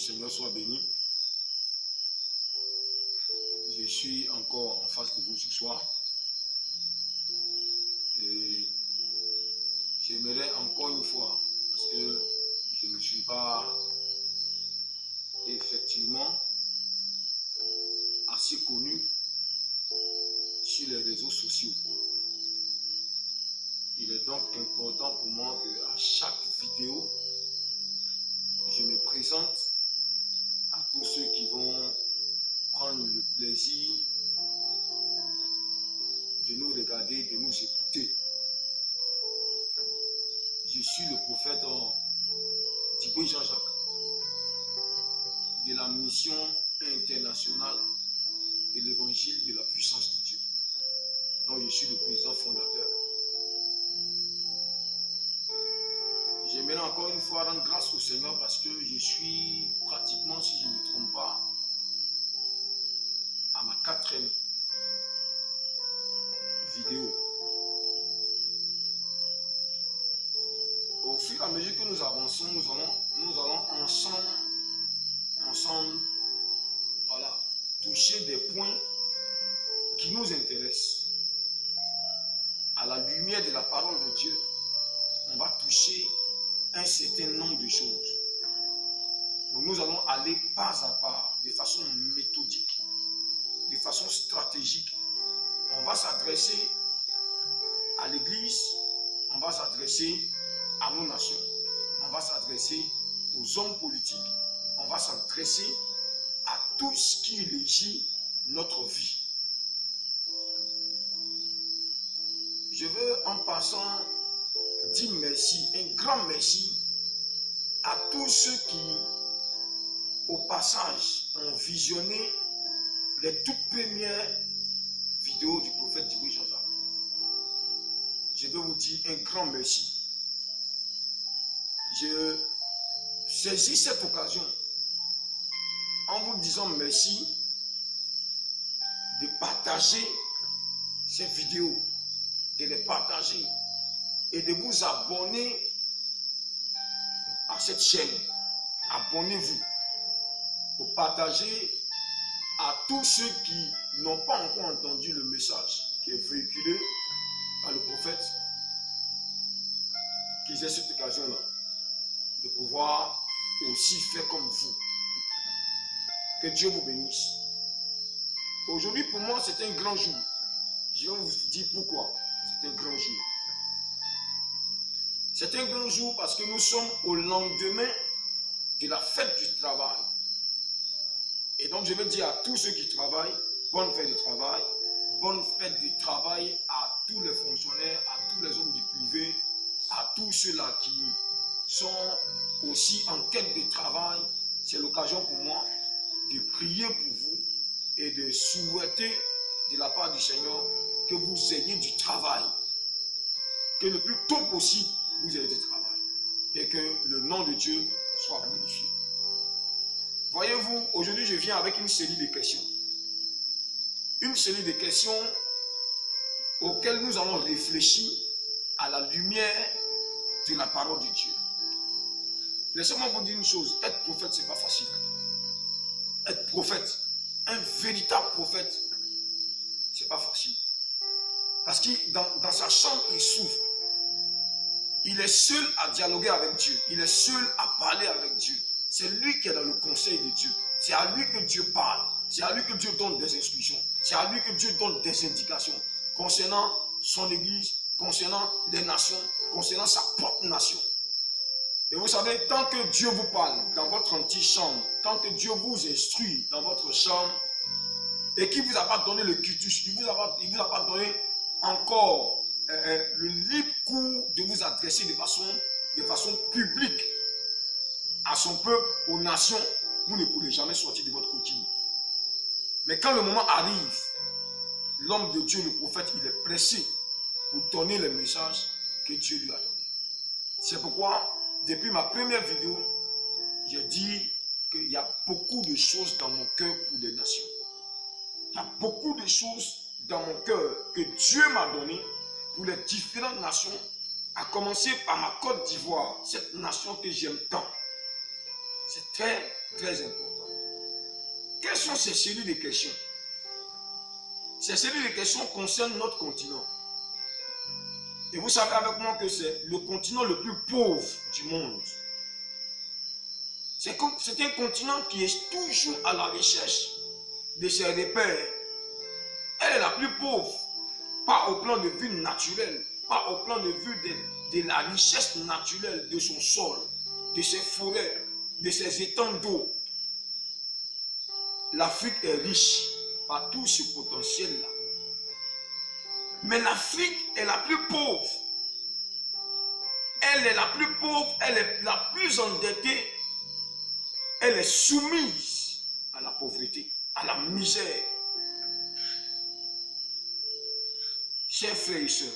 Seigneur soit béni. Je suis encore en face de vous ce soir. Et j'aimerais encore une fois, parce que je ne suis pas effectivement assez connu sur les réseaux sociaux. Il est donc important pour moi qu'à chaque vidéo, je me présente à tous ceux qui vont prendre le plaisir de nous regarder, de nous écouter. Je suis le prophète Diboué Jean-Jacques de la mission internationale de l'évangile de la puissance de Dieu, dont je suis le président fondateur. J'aimerais encore une fois rendre grâce au Seigneur parce que je suis pratiquement, si je ne me trompe pas, à ma 4e vidéo. Au fur et à mesure que nous avançons, nous allons ensemble, voilà, toucher des points qui nous intéressent. À la lumière de la parole de Dieu, on va toucher un certain nombre de choses. Donc nous allons aller pas à pas, de façon méthodique, de façon stratégique. On va s'adresser à l'Église, on va s'adresser à nos nations, on va s'adresser aux hommes politiques, on va s'adresser à tout ce qui régit notre vie. Je veux en passant dire merci, un grand merci à tous ceux qui, au passage, ont visionné les toutes premières vidéos du prophète Diboué Jean-Jacques. Je veux vous dire un grand merci. Je saisis cette occasion en vous disant merci de partager ces vidéos, de les partager et de vous abonner à cette chaîne. Abonnez-vous pour partager à tous ceux qui n'ont pas encore entendu le message qui est véhiculé par le prophète, qu'ils aient cette occasion-là de pouvoir aussi faire comme vous. Que Dieu vous bénisse. Aujourd'hui, pour moi, c'est un grand jour. Je vais vous dire pourquoi c'est un grand jour. C'est un grand jour parce que nous sommes au lendemain de la fête du travail. Et donc, je vais dire à tous ceux qui travaillent, bonne fête de travail. Bonne fête du travail à tous les fonctionnaires, à tous les hommes du privé, à tous ceux-là qui sont aussi en quête de travail. C'est l'occasion pour moi de prier pour vous et de souhaiter de la part du Seigneur que vous ayez du travail. Que le plus tôt possible, vous ayez du travail. Et que le nom de Dieu soit glorifié. Voyez-vous, aujourd'hui je viens avec une série de questions. Une série de questions auxquelles nous allons réfléchir à la lumière de la parole de Dieu. Laissez-moi vous dire une chose, être prophète, ce n'est pas facile. Être prophète, un véritable prophète, ce n'est pas facile. Parce que dans sa chambre, il souffre. Il est seul à dialoguer avec Dieu. Il est seul à parler avec Dieu. C'est lui qui est dans le conseil de Dieu. C'est à lui que Dieu parle. C'est à lui que Dieu donne des instructions. C'est à lui que Dieu donne des indications concernant son église, concernant les nations, concernant sa propre nation. Et vous savez, tant que Dieu vous parle dans votre antichambre, tant que Dieu vous instruit dans votre chambre, et qu'il ne vous a pas donné le quitus, il ne vous a pas donné encore le libre cours de vous adresser de façon publique à son peuple, aux nations, vous ne pourrez jamais sortir de votre coquille. Mais quand le moment arrive, l'homme de Dieu, le prophète, il est pressé pour donner le message que Dieu lui a donné. C'est pourquoi, depuis ma première vidéo, j'ai dit qu'il y a beaucoup de choses dans mon cœur pour les nations. Il y a beaucoup de choses dans mon cœur que Dieu m'a donné pour les différentes nations, à commencer par ma Côte d'Ivoire, cette nation que j'aime tant. C'est très très important. Quelles sont ces cellules de questions? Ces cellules de questions concernent notre continent. Et vous savez avec moi que c'est le continent le plus pauvre du monde. C'est un continent qui est toujours à la recherche de ses repères. Elle est la plus pauvre, pas au plan de vue naturel, pas au plan de vue de la richesse naturelle de son sol, de ses forêts, de ses étangs d'eau. L'Afrique est riche par tout ce potentiel-là. Mais l'Afrique est la plus pauvre. Elle est la plus pauvre, elle est la plus endettée. Elle est soumise à la pauvreté, à la misère. Chers frères et sœurs,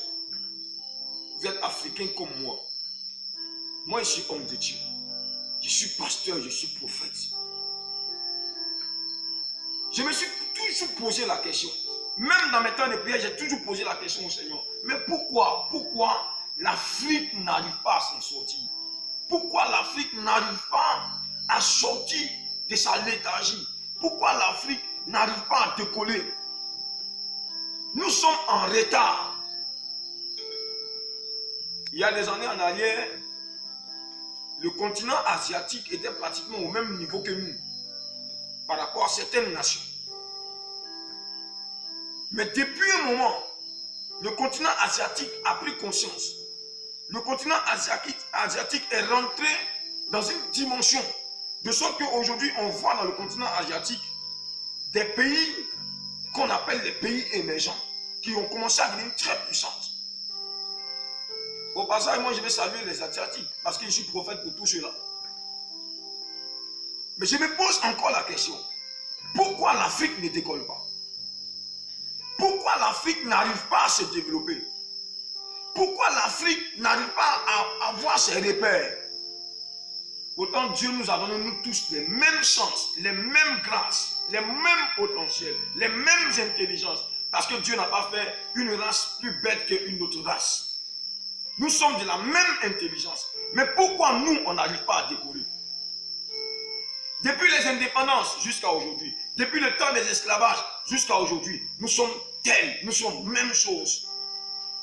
vous êtes africains comme moi. Moi, je suis homme de Dieu. Je suis pasteur, je suis prophète. Je me suis toujours posé la question. Même dans mes temps de prière, j'ai toujours posé la question au Seigneur. Mais pourquoi l'Afrique n'arrive pas à s'en sortir? Pourquoi l'Afrique n'arrive pas à sortir de sa léthargie? Pourquoi l'Afrique n'arrive pas à décoller? Nous sommes en retard. Il y a des années en arrière, le continent asiatique était pratiquement au même niveau que nous par rapport à certaines nations. Mais depuis un moment, le continent asiatique a pris conscience. Le continent asiatique est rentré dans une dimension de sorte qu'aujourd'hui, on voit dans le continent asiatique des pays qu'on appelle les pays émergents qui ont commencé à devenir très puissants. Au passage, moi je vais saluer les Asiatiques parce que je suis prophète pour tout cela. Mais je me pose encore la question, pourquoi l'Afrique ne décolle pas? Pourquoi l'Afrique n'arrive pas à se développer? Pourquoi l'Afrique n'arrive pas à avoir ses repères? Autant Dieu nous a donné nous tous les mêmes chances, les mêmes grâces, les mêmes potentiels, les mêmes intelligences. Parce que Dieu n'a pas fait une race plus bête qu'une autre race. Nous sommes de la même intelligence. Mais pourquoi nous, on n'arrive pas à décoller? Depuis les indépendances jusqu'à aujourd'hui, depuis le temps des esclavages jusqu'à aujourd'hui, nous sommes tels, nous sommes même chose.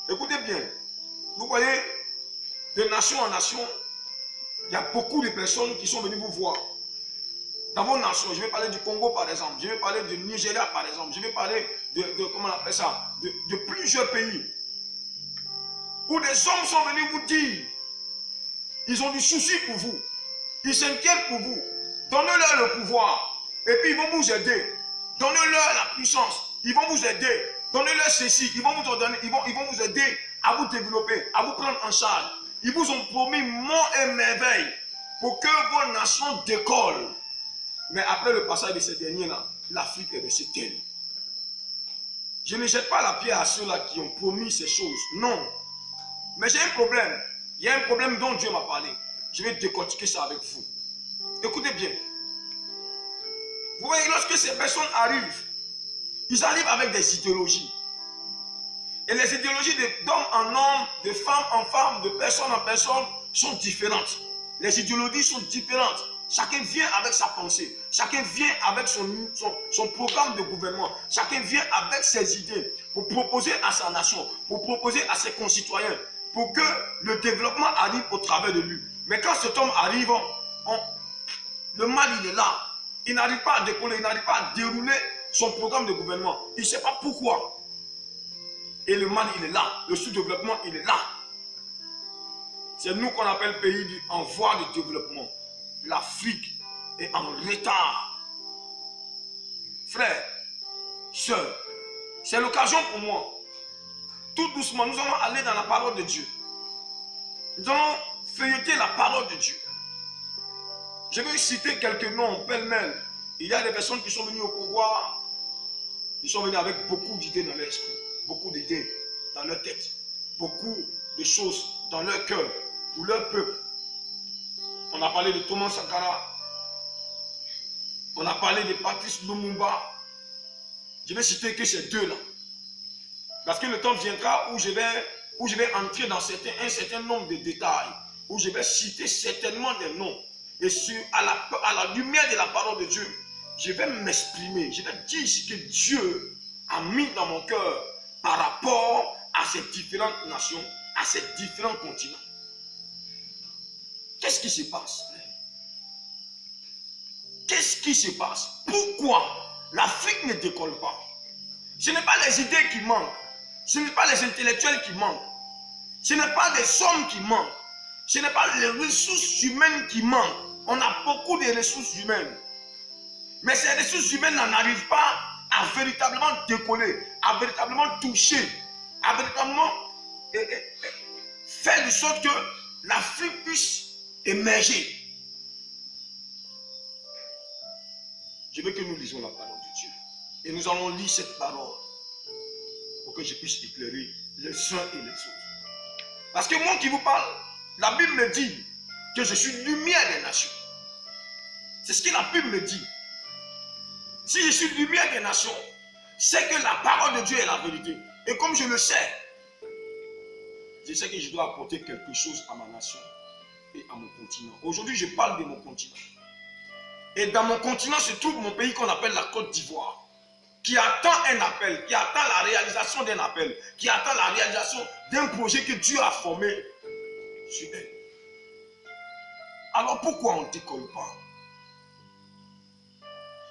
Écoutez bien, vous voyez, de nation en nation, il y a beaucoup de personnes qui sont venues vous voir. Dans vos nations, je vais parler du Congo par exemple, je vais parler du Nigeria par exemple, je vais parler comment on appelle ça, de plusieurs pays. Où des hommes sont venus vous dire, ils ont du souci pour vous, ils s'inquiètent pour vous, donnez-leur le pouvoir, et puis ils vont vous aider, donnez-leur la puissance, ils vont vous aider, donnez-leur ceci, ils vont vous aider à vous développer, à vous prendre en charge. Ils vous ont promis mort et merveille pour que vos nations décollent. Mais après le passage de ces derniers-là, l'Afrique est restée telle. Je ne jette pas la pierre à ceux-là qui ont promis ces choses. Non. Mais j'ai un problème. Il y a un problème dont Dieu m'a parlé. Je vais décortiquer ça avec vous. Écoutez bien. Vous voyez, lorsque ces personnes arrivent, ils arrivent avec des idéologies. Et les idéologies d'homme en homme, de femme en femme, de personne en personne sont différentes. Les idéologies sont différentes. Chacun vient avec sa pensée. Chacun vient avec son programme de gouvernement. Chacun vient avec ses idées pour proposer à sa nation, pour proposer à ses concitoyens, pour que le développement arrive au travers de lui. Mais quand cet homme arrive, le mal il est là. Il n'arrive pas à décoller, il n'arrive pas à dérouler son programme de gouvernement. Il ne sait pas pourquoi. Et le mal il est là. Le sous-développement il est là. C'est nous qu'on appelle pays en voie de développement. L'Afrique est en retard. Frères, sœurs, c'est l'occasion pour moi. Tout doucement, nous allons aller dans la parole de Dieu. Nous allons feuilleter la parole de Dieu. Je vais citer quelques noms pêle-mêle. Il y a des personnes qui sont venues au pouvoir. Ils sont venus avec beaucoup d'idées dans leur esprit. Beaucoup d'idées dans leur tête. Beaucoup de choses dans leur cœur. Pour leur peuple. On a parlé de Thomas Sankara. On a parlé de Patrice Lumumba. Je vais citer que ces deux-là. Parce que le temps viendra où je vais entrer dans un certain nombre de détails. Où je vais citer certainement des noms. Et à la lumière de la parole de Dieu, je vais m'exprimer. Je vais dire ce que Dieu a mis dans mon cœur par rapport à ces différentes nations, à ces différents continents. Qu'est-ce qui se passe? Qu'est-ce qui se passe? Pourquoi l'Afrique ne décolle pas? Ce n'est pas les idées qui manquent. Ce n'est pas les intellectuels qui manquent. Ce n'est pas des sommes qui manquent. Ce n'est pas les ressources humaines qui manquent. On a beaucoup de ressources humaines. Mais ces ressources humaines n'en arrivent pas à véritablement décoller, à véritablement toucher, à véritablement faire de sorte que l'Afrique puisse émerger. Je veux que nous lisons la parole de Dieu. Et nous allons lire cette parole pour que je puisse éclairer les uns et les autres. Parce que moi qui vous parle, la Bible me dit que je suis lumière des nations. C'est ce que la Bible me dit. Si je suis lumière des nations, c'est que la parole de Dieu est la vérité. Et comme je le sais, je sais que je dois apporter quelque chose à ma nation et à mon continent. Aujourd'hui, je parle de mon continent. Et dans mon continent se trouve mon pays qu'on appelle la Côte d'Ivoire, qui attend un appel, qui attend la réalisation d'un appel, qui attend la réalisation d'un projet que Dieu a formé sur elle. Alors pourquoi on ne décolle pas?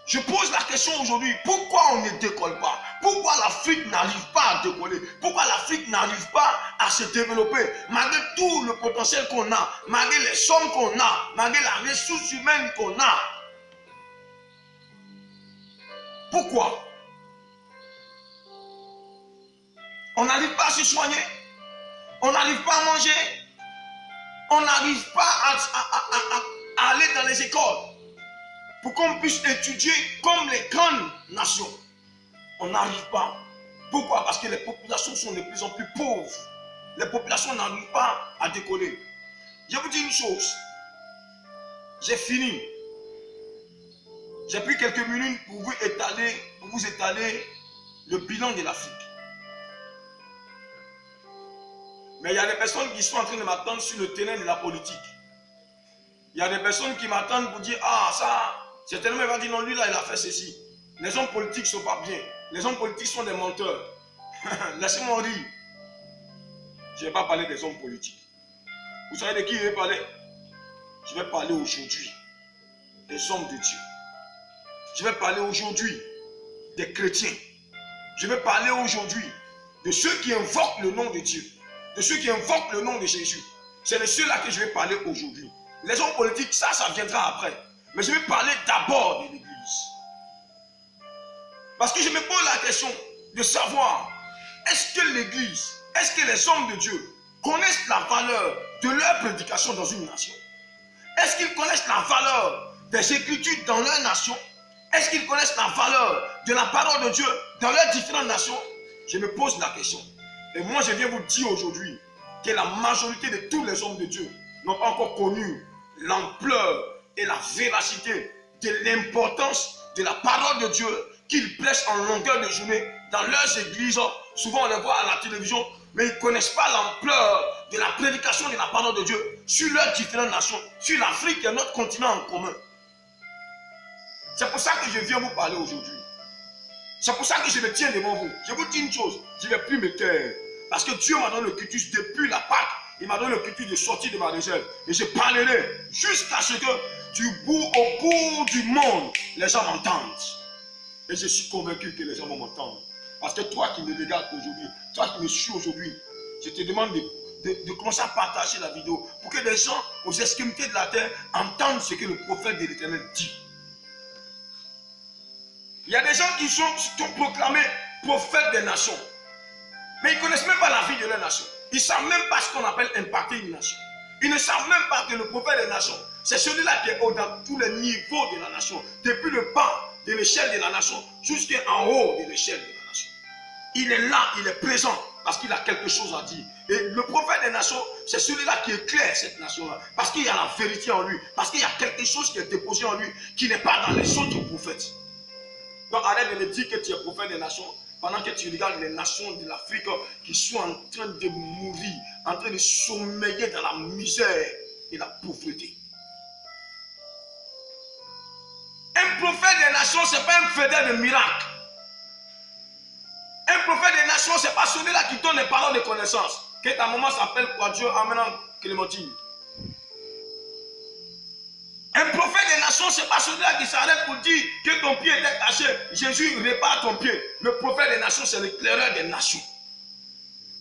Je pose la question aujourd'hui, pourquoi on ne décolle pas? Pourquoi l'Afrique n'arrive pas à décoller? Pourquoi l'Afrique n'arrive pas à se développer? Malgré tout le potentiel qu'on a, malgré les sommes qu'on a, malgré la ressource humaine qu'on a. Pourquoi? On n'arrive pas à se soigner, on n'arrive pas à manger, on n'arrive pas à aller dans les écoles pour qu'on puisse étudier comme les grandes nations. On n'arrive pas. Pourquoi? Parce que les populations sont de plus en plus pauvres. Les populations n'arrivent pas à décoller. Je vous dis une chose. J'ai fini. J'ai pris quelques minutes pour vous étaler le bilan de l'Afrique. Mais il y a des personnes qui sont en train de m'attendre sur le terrain de la politique. Il y a des personnes qui m'attendent pour dire, ah ça, c'est tellement, il va dire, non, lui là, il a fait ceci. Les hommes politiques ne sont pas bien. Les hommes politiques sont des menteurs. Laissez-moi rire. Je ne vais pas parler des hommes politiques. Vous savez de qui je vais parler? Je vais parler aujourd'hui des hommes de Dieu. Je vais parler aujourd'hui des chrétiens. Je vais parler aujourd'hui de ceux qui invoquent le nom de Dieu. De ceux qui invoquent le nom de Jésus. C'est de ceux-là que je vais parler aujourd'hui. Les hommes politiques, ça viendra après. Mais je vais parler d'abord de l'Église. Parce que je me pose la question de savoir, est-ce que l'Église, est-ce que les hommes de Dieu connaissent la valeur de leur prédication dans une nation? Est-ce qu'ils connaissent la valeur des Écritures dans leur nation? Est-ce qu'ils connaissent la valeur de la parole de Dieu dans leurs différentes nations? Je me pose la question. Et moi, je viens vous dire aujourd'hui que la majorité de tous les hommes de Dieu n'ont pas encore connu l'ampleur et la véracité de l'importance de la parole de Dieu qu'ils prêchent en longueur de journée dans leurs églises. Souvent, on les voit à la télévision, mais ils ne connaissent pas l'ampleur de la prédication de la parole de Dieu sur leurs différentes nations, sur l'Afrique et notre continent en commun. C'est pour ça que je viens vous parler aujourd'hui. C'est pour ça que je me tiens devant vous. Je vous dis une chose, je ne vais plus me taire. Parce que Dieu m'a donné le cultus depuis la Pâque. Il m'a donné le cultus de sortir de ma réserve. Et je parlerai jusqu'à ce que au bout du monde, les gens m'entendent. Et je suis convaincu que les gens vont m'entendre. Parce que toi qui me regardes aujourd'hui, toi qui me suis aujourd'hui, je te demande de commencer à partager la vidéo pour que les gens aux extrémités de la terre entendent ce que le prophète de l'Éternel dit. Il y a des gens qui sont proclamés prophètes des nations. Mais ils ne connaissent même pas la vie de leur nation. Ils ne savent même pas ce qu'on appelle impacter une nation. Ils ne savent même pas que le prophète des nations, c'est celui-là qui est dans tous les niveaux de la nation. Depuis le bas de l'échelle de la nation jusqu'en haut de l'échelle de la nation. Il est là, il est présent parce qu'il a quelque chose à dire. Et le prophète des nations, c'est celui-là qui éclaire cette nation-là. Parce qu'il y a la vérité en lui. Parce qu'il y a quelque chose qui est déposé en lui qui n'est pas dans les autres prophètes. Donc arrête de me dire que tu es prophète des nations pendant que tu regardes les nations de l'Afrique qui sont en train de mourir, en train de sommeiller dans la misère et la pauvreté. nations, ce n'est pas un faiseur de miracles. Un prophète des nations, ce n'est pas celui-là qui donne les paroles de connaissance. Que ta maman s'appelle quoi Dieu amenant Clémentine. Un prophète des nations, ce n'est pas celui-là qui s'arrête pour dire que ton pied était caché. Jésus répare ton pied. Le prophète des nations, c'est l'éclaireur des nations.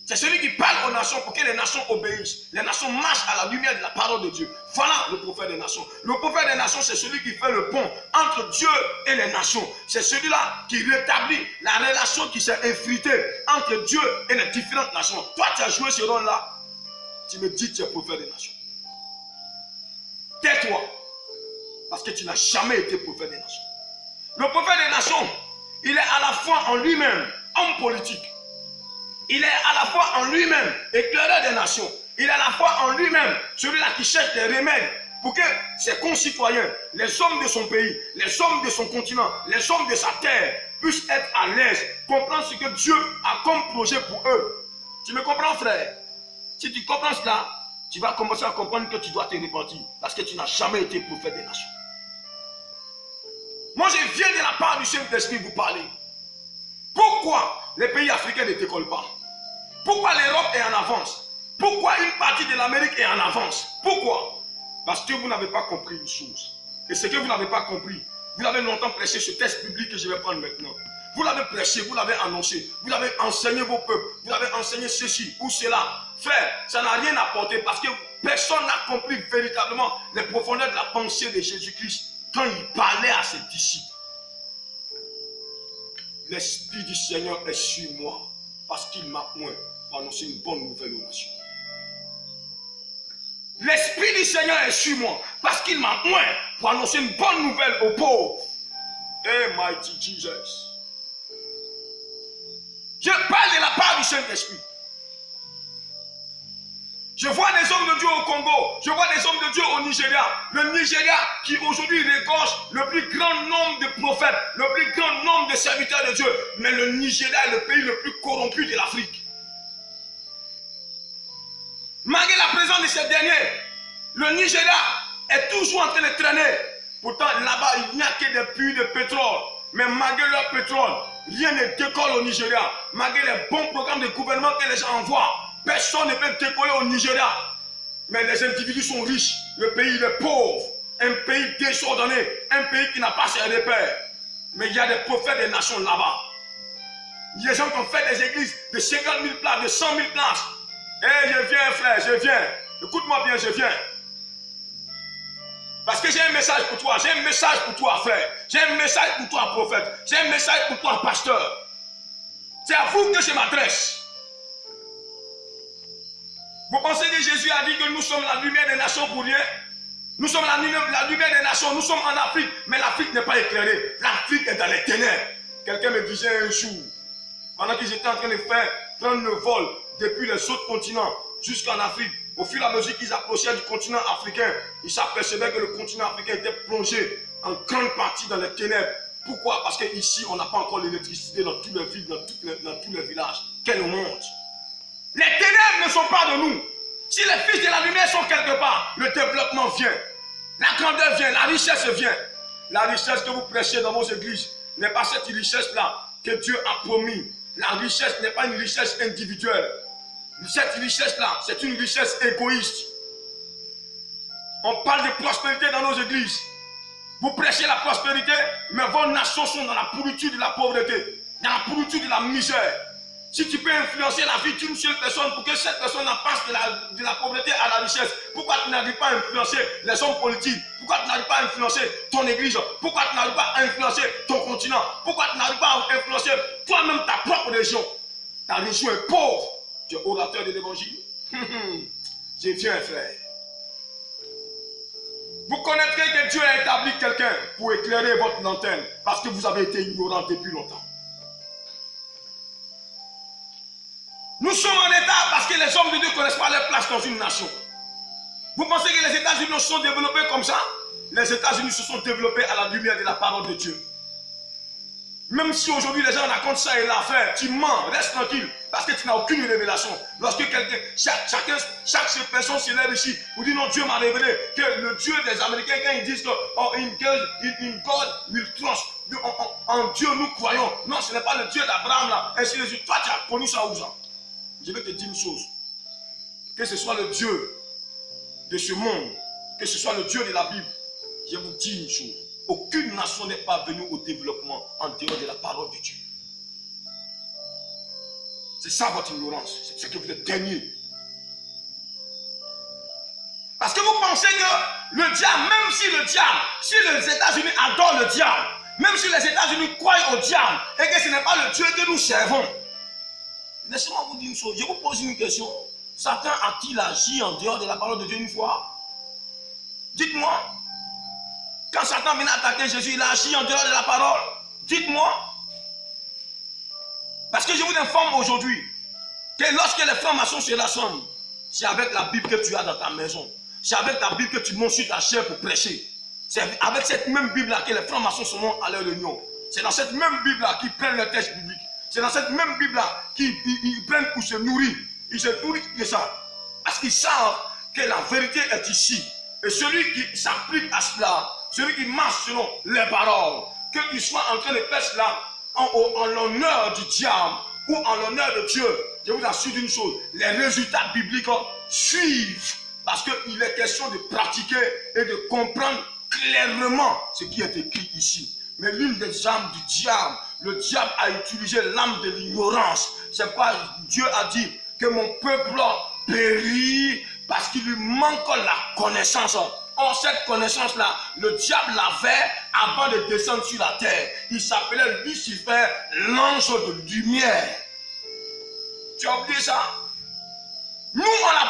C'est celui qui parle aux nations pour que les nations obéissent. Les nations marchent à la lumière de la parole de Dieu. Voilà le prophète des nations. Le prophète des nations, c'est celui qui fait le pont entre Dieu et les nations. C'est celui-là qui rétablit la relation qui s'est effritée entre Dieu et les différentes nations. Toi, tu as joué ce rôle-là. Tu me dis que tu es prophète des nations. Tais-toi. Parce que tu n'as jamais été prophète des nations. Le prophète des nations, il est à la fois en lui-même homme politique. Il est à la fois en lui-même éclaireur des nations. Il est à la fois en lui-même celui-là qui cherche des remèdes pour que ses concitoyens, les hommes de son pays, les hommes de son continent, les hommes de sa terre puissent être à l'aise, comprendre ce que Dieu a comme projet pour eux. Tu me comprends, frère? Si tu comprends cela, tu vas commencer à comprendre que tu dois te repentir parce que tu n'as jamais été prophète des nations. Moi, je viens de la part du Saint-Esprit vous parler. Pourquoi les pays africains ne décollent pas? Pourquoi l'Europe est en avance? Pourquoi une partie de l'Amérique est en avance? Pourquoi? Parce que vous n'avez pas compris une chose. Et ce que vous n'avez pas compris, vous avez longtemps prêché ce texte biblique que je vais prendre maintenant. Vous l'avez prêché, vous l'avez annoncé, vous l'avez enseigné vos peuples, vous avez enseigné ceci ou cela. Frère, ça n'a rien apporté parce que personne n'a compris véritablement les profondeurs de la pensée de Jésus-Christ quand il parlait à ses disciples. L'Esprit du Seigneur est sur moi parce qu'il m'a oint pour annoncer une bonne nouvelle aux nations. L'Esprit du Seigneur est sur moi parce qu'il m'a oint pour annoncer une bonne nouvelle aux pauvres. Hey, mighty Jesus. Je parle de la part du Saint-Esprit. Je vois des hommes de Dieu au Congo, je vois des hommes de Dieu au Nigeria. Le Nigeria qui aujourd'hui regorge le plus grand nombre de prophètes, le plus grand nombre de serviteurs de Dieu. Mais le Nigeria est le pays le plus corrompu de l'Afrique. Malgré la présence de ces derniers, le Nigeria est toujours en train de traîner. Pourtant là-bas il n'y a que des puits de pétrole. Mais malgré leur pétrole, rien ne décolle au Nigeria. Malgré les bons programmes de gouvernement que les gens envoient, personne ne peut décoller au Nigeria. Mais les individus sont riches, le pays est pauvre, un pays désordonné, un pays qui n'a pas ses repères. Mais il y a des prophètes des nations là-bas. Il y a des gens qui ont fait des églises de 50 000 places, de 100 000 places. Eh, je viens frère, je viens. Écoute-moi bien, je viens. Parce que j'ai un message pour toi, j'ai un message pour toi frère. J'ai un message pour toi prophète, j'ai un message pour toi pasteur. C'est à vous que je m'adresse. Vous pensez que Jésus a dit que nous sommes la lumière des nations pour rien? Nous sommes la lumière des nations, nous sommes en Afrique, mais l'Afrique n'est pas éclairée. L'Afrique est dans les ténèbres. Quelqu'un me disait un jour, pendant qu'ils étaient en train de prendre le vol depuis les autres continents jusqu'en Afrique, au fur et à mesure qu'ils approchaient du continent africain, ils s'apercevaient que le continent africain était plongé en grande partie dans les ténèbres. Pourquoi? Parce qu'ici, on n'a pas encore l'électricité dans toutes les villes, dans tous les villages. Quelle honte! Les ténèbres ne sont pas de nous. Si les fils de la lumière sont quelque part, le développement vient. La grandeur vient, la richesse vient. La richesse que vous prêchez dans vos églises n'est pas cette richesse-là que Dieu a promis. La richesse n'est pas une richesse individuelle. Cette richesse-là, c'est une richesse égoïste. On parle de prospérité dans nos églises. Vous prêchez la prospérité, mais vos nations sont dans la pourriture de la pauvreté, dans la pourriture de la misère. Si tu peux influencer la vie d'une seule personne pour que cette personne passe de la pauvreté à la richesse, pourquoi tu n'arrives pas à influencer les hommes politiques? Pourquoi tu n'arrives pas à influencer ton église? Pourquoi tu n'arrives pas à influencer ton continent? Pourquoi tu n'arrives pas à influencer toi-même ta propre région? Ta région est pauvre. Tu es orateur de l'évangile. Je viens, frère. Vous connaîtrez que Dieu a établi quelqu'un pour éclairer votre lanterne parce que vous avez été ignorant depuis longtemps. Nous sommes en état parce que les hommes de Dieu ne connaissent pas leur place dans une nation. Vous pensez que les États-Unis se sont développés comme ça? Les États-Unis se sont développés à la lumière de la parole de Dieu. Même si aujourd'hui les gens racontent ça et l'affaire, tu mens, reste tranquille, parce que tu n'as aucune révélation. Lorsque quelqu'un, chaque personne se lève ici, vous dit non, Dieu m'a révélé que le Dieu des Américains, quand ils disent que oh, in God will trust, en Dieu nous croyons. Non, ce n'est pas le Dieu d'Abraham là. Ainsi de suite. Toi, tu as connu ça où ça? Je vais te dire une chose. Que ce soit le Dieu de ce monde, que ce soit le Dieu de la Bible, je vous dis une chose. Aucune nation n'est pas venue au développement en dehors de la parole de Dieu. C'est ça votre ignorance. C'est ce que vous êtes dernier. Parce que vous pensez que le diable, même si le diable, si les États-Unis adorent le diable, même si les États-Unis croient au diable, et que ce n'est pas le Dieu que nous servons. Laissez-moi vous dire une chose. Je vous pose une question. Satan a-t-il agi en dehors de la parole de Dieu une fois? Dites-moi. Quand Satan venait attaquer Jésus, il a agi en dehors de la parole. Dites-moi. Parce que je vous informe aujourd'hui que lorsque les francs-maçons se rassemblent, c'est avec la Bible que tu as dans ta maison. C'est avec la Bible que tu montes sur ta chair pour prêcher. C'est avec cette même Bible-là que les francs-maçons se montent à leur réunion. C'est dans cette même Bible-là qu'ils prennent le texte biblique. C'est dans cette même Bible-là qu'ils prennent pour se nourrir. Ils se nourrissent de ça. Parce qu'ils savent que la vérité est ici. Et celui qui s'applique à cela, celui qui marche selon les paroles, qu'il soit en train de faire cela en l'honneur du diable ou en l'honneur de Dieu, je vous assure d'une chose, les résultats bibliques suivent. Parce qu'il est question de pratiquer et de comprendre clairement ce qui est écrit ici. Mais l'une des armes du diable, le diable a utilisé l'âme de l'ignorance. C'est pas Dieu a dit que mon peuple périt parce qu'il lui manque la connaissance. Or, cette connaissance-là, le diable l'avait avant de descendre sur la terre. Il s'appelait Lucifer, l'ange de lumière. Tu as oublié ça? Nous, on a la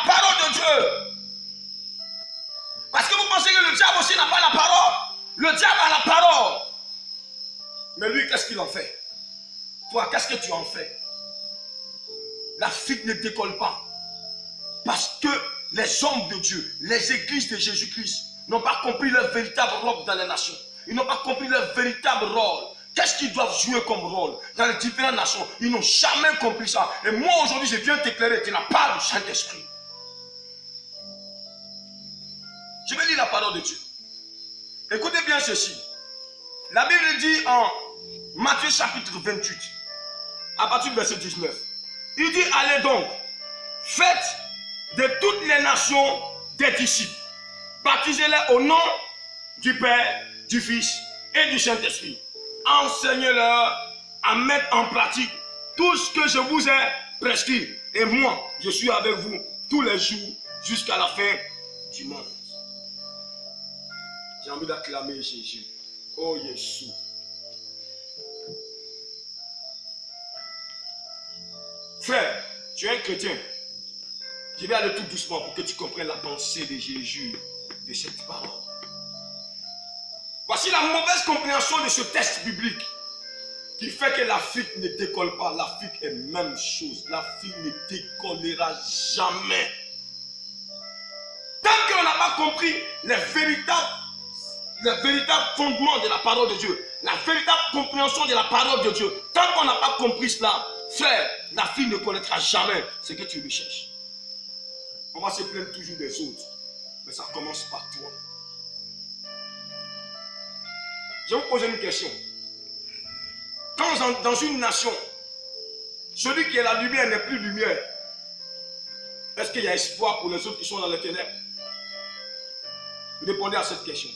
parole de Dieu. Parce que vous pensez que le diable aussi n'a pas la parole? Le diable a la parole. Mais lui, qu'est-ce qu'il en fait? Toi, qu'est-ce que tu en fais? La figue ne décolle pas. Parce que les hommes de Dieu, les églises de Jésus-Christ n'ont pas compris leur véritable rôle dans les nations. Ils n'ont pas compris leur véritable rôle. Qu'est-ce qu'ils doivent jouer comme rôle dans les différentes nations? Ils n'ont jamais compris ça. Et moi, aujourd'hui, je viens t'éclairer de la part du Saint-Esprit. Je vais lire la parole de Dieu. Écoutez bien ceci. La Bible dit en Matthieu chapitre 28, à partir du verset 19. Il dit, allez donc, faites de toutes les nations des disciples. Baptisez-les au nom du Père, du Fils et du Saint-Esprit. Enseignez-leur à mettre en pratique tout ce que je vous ai prescrit. Et moi, je suis avec vous tous les jours jusqu'à la fin du monde. J'ai envie d'acclamer Jésus. Oh Jésus. Frère, tu es un chrétien. Je vais aller tout doucement pour que tu comprennes la pensée de Jésus de cette parole. Voici la mauvaise compréhension de ce texte biblique qui fait que la figue ne décolle pas. La figue est la même chose. La figue ne décollera jamais. Tant qu'on n'a pas compris les véritables fondements de la parole de Dieu, la véritable compréhension de la parole de Dieu, tant qu'on n'a pas compris cela, frère, la figue ne connaîtra jamais ce que tu recherches. On va se plaindre toujours des autres, mais ça commence par toi. Je vais vous poser une question. Quand dans une nation, celui qui est la lumière n'est plus lumière, est-ce qu'il y a espoir pour les autres qui sont dans les ténèbres? Répondez à cette question.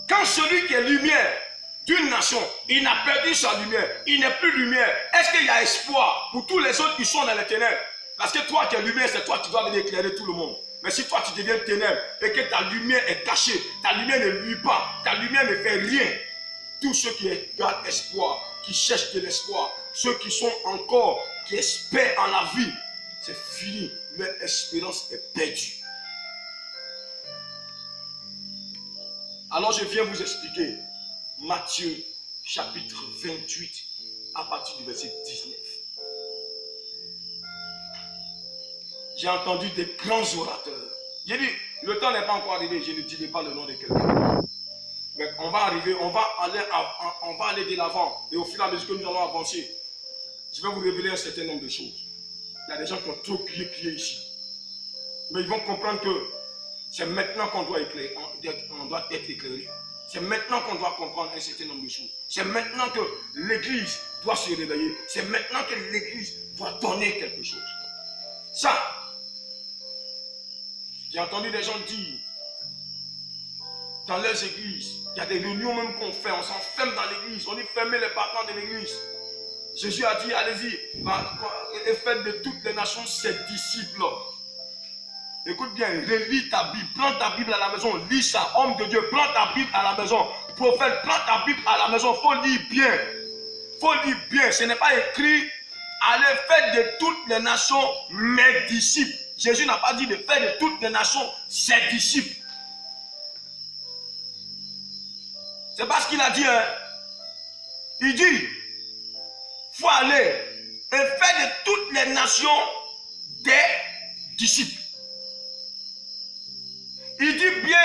Quand celui qui est lumière d'une nation, il n'a perdu sa lumière, il n'est plus lumière, est-ce qu'il y a espoir pour tous les autres qui sont dans les ténèbres? Parce que toi qui es lumière, c'est toi qui dois venir éclairer tout le monde. Mais si toi tu deviens ténèbres et que ta lumière est cachée, ta lumière ne luit pas, ta lumière ne fait rien, tous ceux qui gardent espoir, qui cherchent de l'espoir, ceux qui sont encore, qui espèrent en la vie, c'est fini, leur espérance est perdue. Alors je viens vous expliquer Matthieu chapitre 28 à partir du verset 19. J'ai entendu des grands orateurs. J'ai dit, le temps n'est pas encore arrivé, je ne dirai pas le nom de quelqu'un. Mais on va arriver, on va aller de l'avant. Et au fur et à mesure que nous allons avancer, je vais vous révéler un certain nombre de choses. Il y a des gens qui ont trop crié ici. Mais ils vont comprendre que c'est maintenant qu'on doit être éclairé. C'est maintenant qu'on doit comprendre un certain nombre de choses. C'est maintenant que l'église doit se réveiller. C'est maintenant que l'église doit donner quelque chose. Ça, j'ai entendu des gens dire, dans leurs églises, il y a des réunions même qu'on fait, on s'enferme dans l'église, on dit fermez les parents de l'église. Jésus a dit, allez-y, et faites de toutes les nations ses disciples. Écoute bien, relis ta Bible, prends ta Bible à la maison, lis ça, homme de Dieu, prends ta Bible à la maison, prophète, prends ta Bible à la maison, il faut lire bien. Il faut lire bien, ce n'est pas écrit, allez faire de toutes les nations mes disciples. Jésus n'a pas dit de faire de toutes les nations ses disciples. C'est pas ce qu'il a dit. Hein? Il dit, il faut aller et faire de toutes les nations des disciples. Il dit bien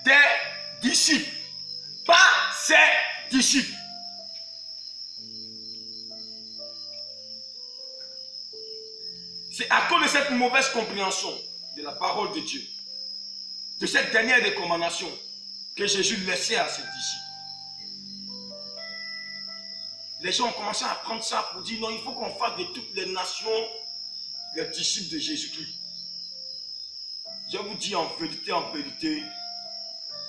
des disciples, pas ses disciples. C'est à cause de cette mauvaise compréhension de la parole de Dieu, de cette dernière recommandation, que Jésus laissait à ses disciples. Les gens ont commencé à prendre ça pour dire non, il faut qu'on fasse de toutes les nations les disciples de Jésus-Christ. Je vous dis en vérité,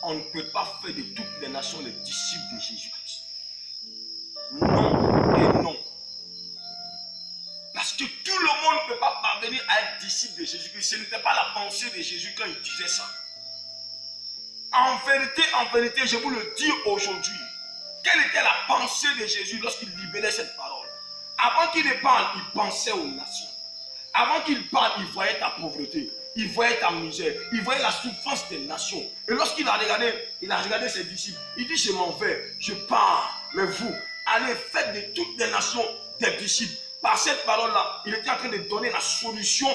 on ne peut pas faire de toutes les nations les disciples de Jésus-Christ. Non et non. Parce que tout le monde ne peut pas parvenir à être disciple de Jésus-Christ. Ce n'était pas la pensée de Jésus quand il disait ça. En vérité, je vous le dis aujourd'hui, quelle était la pensée de Jésus lorsqu'il libérait cette parole? Avant qu'il ne parle, il pensait aux nations. Avant qu'il parle, il voyait ta pauvreté, il voyait ta misère, il voyait la souffrance des nations. Et lorsqu'il a regardé ses disciples, il dit, je m'en vais, je pars, mais vous, allez faire de toutes les nations des disciples. Par cette parole-là, il était en train de donner la solution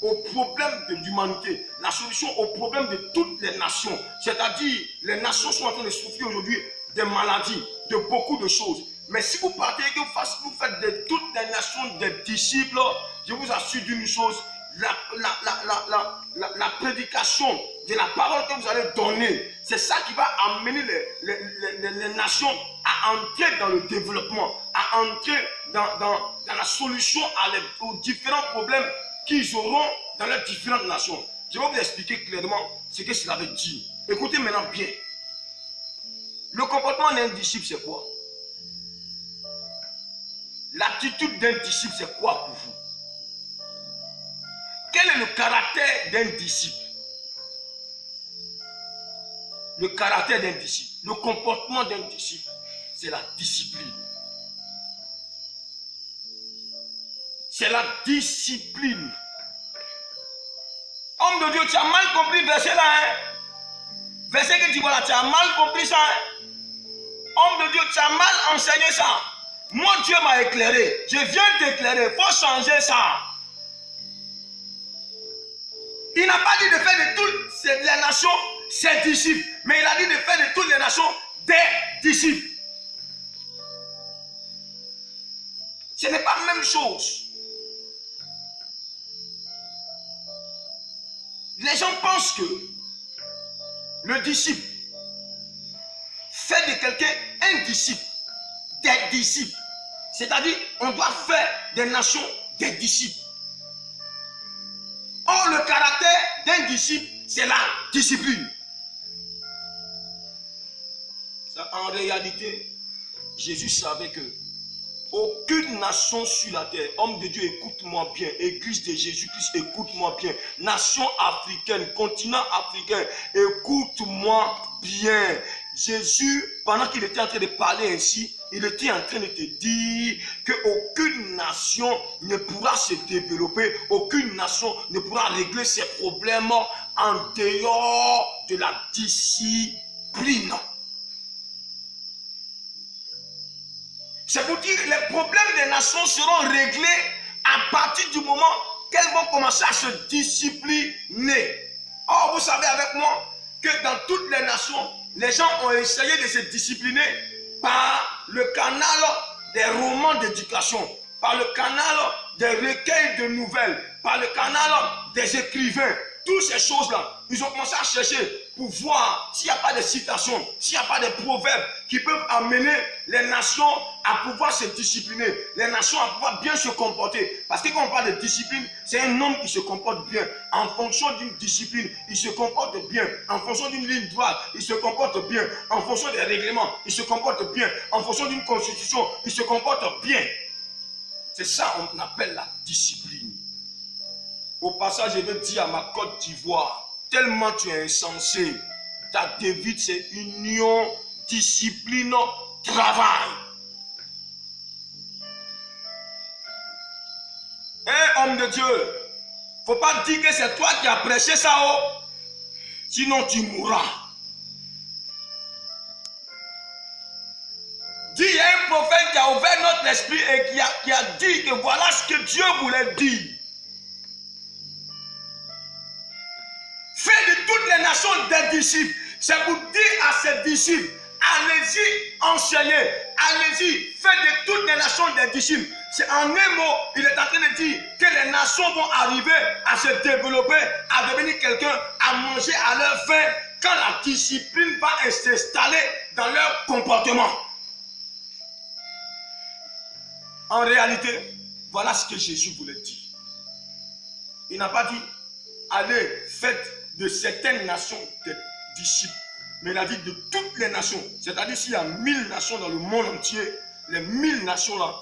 aux problèmes de l'humanité, la solution aux problèmes de toutes les nations. C'est-à-dire, les nations sont en train de souffrir aujourd'hui des maladies, de beaucoup de choses. Mais si vous partez et que vous faites de toutes les nations des disciples, je vous assure d'une chose, la prédication de la parole que vous allez donner, c'est ça qui va amener les nations à entrer dans le développement, à entrer dans la solution aux différents problèmes qu'ils auront dans leurs différentes nations. Je vais vous expliquer clairement ce que cela veut dire. Écoutez maintenant bien. Le comportement d'un disciple, c'est quoi? L'attitude d'un disciple, c'est quoi pour vous? Quel est le caractère d'un disciple? Le caractère d'un disciple, le comportement d'un disciple, c'est la discipline. C'est la discipline. Homme de Dieu, tu as mal compris le verset là. Hein? Verset que tu vois là, tu as mal compris ça. Hein? Homme de Dieu, tu as mal enseigné ça. Moi, Dieu m'a éclairé. Je viens t'éclairer. Il faut changer ça. Il n'a pas dit de faire de toutes les nations ses disciples. Mais il a dit de faire de toutes les nations des disciples. Ce n'est pas la même chose. Les gens pensent que le disciple fait de quelqu'un un disciple, des disciples. C'est-à-dire, on doit faire des nations des disciples. Or, le caractère d'un disciple, c'est la discipline. Ça, en réalité, Jésus savait que aucune nation sur la terre, homme de Dieu, écoute-moi bien, église de Jésus-Christ, écoute-moi bien, nation africaine, continent africain, écoute-moi bien. Jésus, pendant qu'il était en train de parler ainsi, il était en train de te dire qu'aucune nation ne pourra se développer, aucune nation ne pourra régler ses problèmes en dehors de la discipline. C'est pour dire que les problèmes des nations seront réglés à partir du moment qu'elles vont commencer à se discipliner. Or, vous savez avec moi que dans toutes les nations, les gens ont essayé de se discipliner par le canal des romans d'éducation, par le canal des recueils de nouvelles, par le canal des écrivains. Toutes ces choses-là, ils ont commencé à chercher pouvoir, s'il n'y a pas de citations, s'il n'y a pas de proverbes qui peuvent amener les nations à pouvoir se discipliner, les nations à pouvoir bien se comporter. Parce que quand on parle de discipline, c'est un homme qui se comporte bien. En fonction d'une discipline, il se comporte bien. En fonction d'une ligne droite, il se comporte bien. En fonction des règlements, il se comporte bien. En fonction d'une constitution, il se comporte bien. C'est ça qu'on appelle la discipline. Au passage, je veux dire à ma Côte d'Ivoire, tellement tu es insensé, ta devise c'est union, discipline, travail. Homme de Dieu, faut pas dire que c'est toi qui as prêché ça, sinon tu mourras. Dis, il y a un prophète qui a ouvert notre esprit et qui a dit que voilà ce que Dieu voulait dire. Fais de toutes les nations des disciples. C'est pour dire à ses disciples, allez-y enseigner, allez-y, faites de toutes les nations des disciples. C'est en un mot, il est en train de dire que les nations vont arriver à se développer, à devenir quelqu'un, à manger à leur faim, quand la discipline va s'installer dans leur comportement. En réalité, voilà ce que Jésus voulait dire. Il n'a pas dit, allez, faites de certaines nations des disciples, mais il a dit de toutes les nations. C'est-à-dire s'il y a 1000 nations dans le monde entier, les 1000 nations là,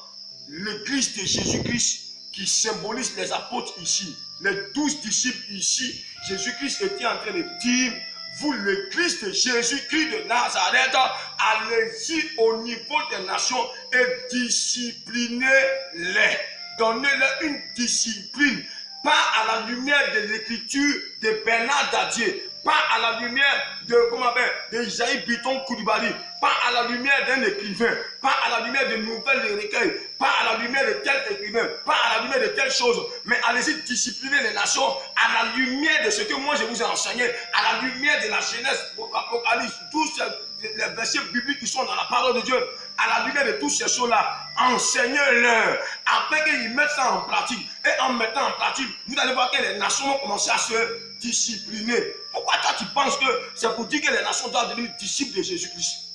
l'église de Jésus-Christ qui symbolise les apôtres ici, les 12 disciples ici, Jésus-Christ était en train de dire, vous l'église de Jésus-Christ de Nazareth, allez-y au niveau des nations et disciplinez-les. Donnez-leur une discipline. Pas à la lumière de l'écriture de Bernard Dadier, pas à la lumière de Isaïe Biton Koulibaly, pas à la lumière d'un écrivain, pas à la lumière de nouvelles de recueils, pas à la lumière de tel écrivain, pas à la lumière de telle chose, mais allez-y discipliner les nations à la lumière de ce que moi je vous ai enseigné, à la lumière de la Genèse, Apocalypse, tous les versets bibliques qui sont dans la parole de Dieu, à la lumière de toutes ces choses-là, enseignez-leur, après qu'ils mettent ça en pratique. Et en mettant en pratique, vous allez voir que les nations vont commencer à se discipliner. Pourquoi toi tu penses que c'est pour dire que les nations doivent devenir disciples de Jésus-Christ?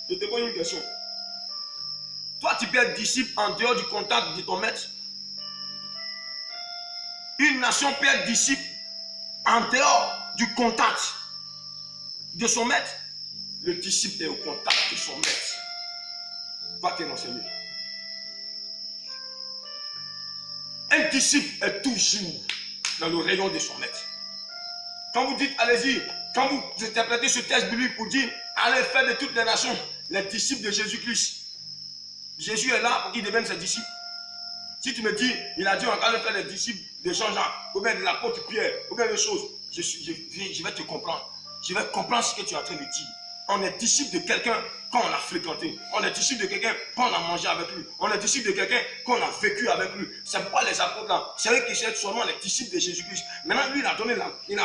Je te pose une question. Toi tu peux être disciple en dehors du contact de ton maître. Une nation peut être disciple en dehors du contact de son maître. Le disciple est au contact de son maître. Va te renseigner. Un disciple est toujours dans le rayon de son maître. Quand vous dites allez-y, quand vous interprétez ce texte biblique pour dire allez faire de toutes les nations les disciples de Jésus-Christ, Jésus est là pour qu'ils deviennent ses disciples. Si tu me dis, il a dit on va faire les disciples de Jean-Jacques, ou bien de l'apôtre Pierre, ou bien des choses, je vais te comprendre. Je vais comprendre ce que tu es en train de dire. On est disciple de quelqu'un quand on l'a fréquenté. On est disciple de quelqu'un quand on a mangé avec lui. On est disciple de quelqu'un quand on a vécu avec lui. C'est pourquoi les apôtres là, c'est eux qui sont seulement les disciples de Jésus-Christ. Maintenant, lui, il a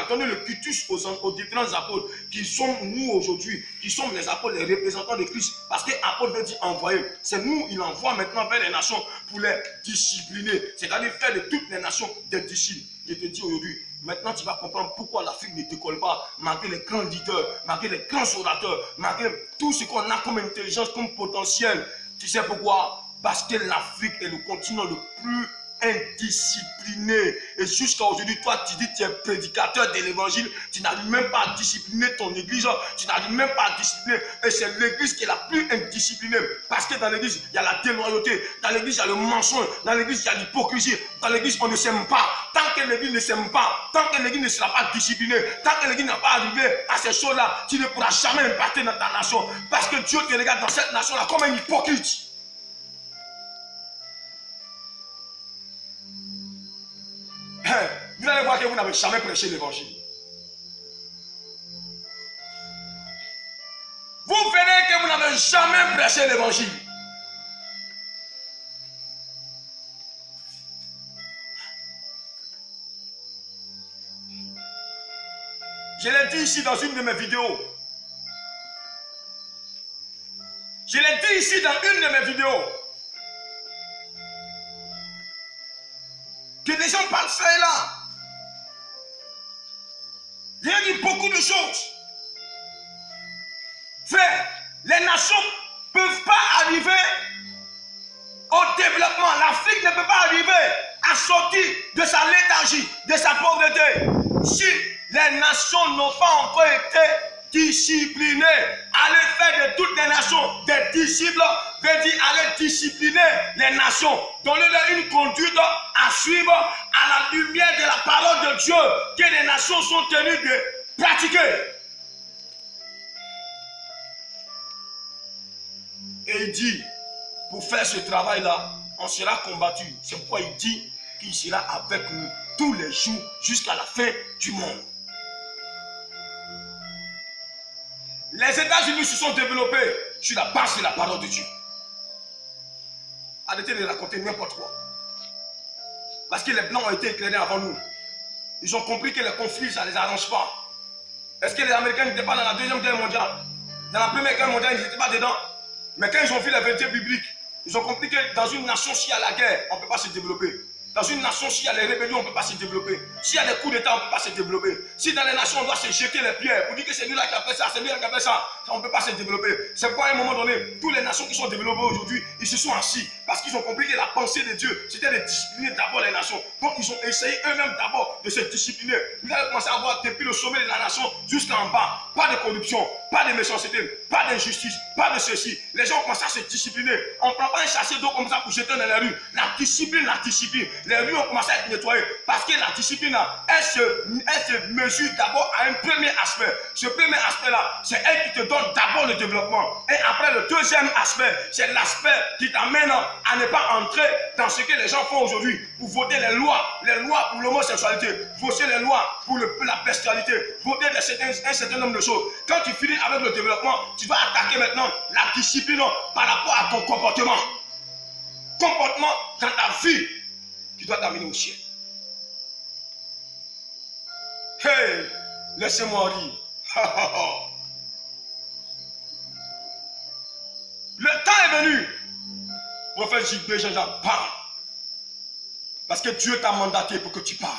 donné le cutus aux différents apôtres qui sont nous aujourd'hui, qui sommes les apôtres, les représentants de Christ. Parce que apôtre veut dire envoyer. C'est nous, il envoie maintenant vers les nations pour les discipliner. C'est-à-dire faire de toutes les nations des disciples. Je te dis aujourd'hui, maintenant tu vas comprendre pourquoi l'Afrique ne décolle pas, malgré les grands leaders, malgré les grands orateurs, malgré tout ce qu'on a comme intelligence, comme potentiel. Tu sais pourquoi? Parce que l'Afrique est le continent le plus indiscipliné. Et jusqu'à aujourd'hui, toi tu dis que tu es prédicateur de l'évangile, tu n'arrives même pas à discipliner ton église, tu n'arrives même pas à discipliner. Et c'est l'église qui est la plus indisciplinée. Parce que dans l'église, il y a la déloyauté, dans l'église, il y a le mensonge, dans l'église, il y a l'hypocrisie, dans l'église, on ne s'aime pas. Tant que l'église ne s'aime pas, tant que l'église ne sera pas disciplinée, tant que l'église n'a pas arrivé à ces choses-là, tu ne pourras jamais impacter dans ta nation. Parce que Dieu te regarde dans cette nation-là comme un hypocrite. Vous allez voir que vous n'avez jamais prêché l'évangile. Vous verrez que vous n'avez jamais prêché l'évangile. Je l'ai dit ici dans une de mes vidéos. Je l'ai dit ici dans une de mes vidéos. Que des gens parlent feuille là. J'ai dit beaucoup de choses. Frère, les nations ne peuvent pas arriver au développement. L'Afrique ne peut pas arriver à sortir de sa léthargie, de sa pauvreté, si les nations n'ont pas encore été disciplinées. Allez faire de toutes les nations des disciples, veut dire allez discipliner les nations. Donnez-leur une conduite à suivre à la lumière de la parole de Dieu que les nations sont tenues de pratiquer. Et il dit, pour faire ce travail-là, on sera combattu. C'est pourquoi il dit qu'il sera avec nous tous les jours jusqu'à la fin du monde. Les États-Unis se sont développés sur la base de la parole de Dieu. Arrêtez de raconter n'importe quoi. Parce que les Blancs ont été éclairés avant nous. Ils ont compris que les conflits, ça ne les arrange pas. Est-ce que les Américains n'étaient pas dans la Deuxième Guerre mondiale? Dans la Première Guerre mondiale, ils n'étaient pas dedans. Mais quand ils ont vu la vérité biblique, ils ont compris que dans une nation, s'il y a la guerre, on ne peut pas se développer. Dans une nation, s'il y a les rébellions, on ne peut pas se développer. S'il y a des coups d'État, on ne peut pas se développer. Si dans les nations, on doit se jeter les pierres pour dire que c'est lui là qui a fait ça, c'est lui là qui a fait ça, on ne peut pas se développer. C'est pourquoi à un moment donné, toutes les nations qui sont développées aujourd'hui, ils se sont assis parce qu'ils ont compris que la pensée de Dieu, c'était de discipliner d'abord les nations. Donc ils ont essayé eux-mêmes d'abord de se discipliner. Vous allez commencer à voir depuis le sommet de la nation jusqu'en bas, pas de corruption, pas de méchanceté, pas d'injustice, pas de ceci. Les gens ont commencé à se discipliner. On ne prend pas un sachet d'eau comme ça pour jeter dans les rues. La discipline, la discipline. Les rues ont commencé à être nettoyées parce que la discipline, elle se mesure d'abord à un premier aspect. Ce premier aspect-là, c'est elle qui te donne d'abord le développement. Et après, le deuxième aspect, c'est l'aspect qui t'amène à ne pas entrer dans ce que les gens font aujourd'hui pour voter les lois pour l'homosexualité, voter les lois pour la bestialité, voter un certain nombre de choses. Quand tu finis avec le développement, tu dois attaquer maintenant la discipline par rapport à ton comportement. Comportement dans ta vie qui doit t'amener au ciel. Hey, laissez-moi rire. Le temps est venu. Prophète J.B. Jean-Jacques parle. Parce que Dieu t'a mandaté pour que tu parles.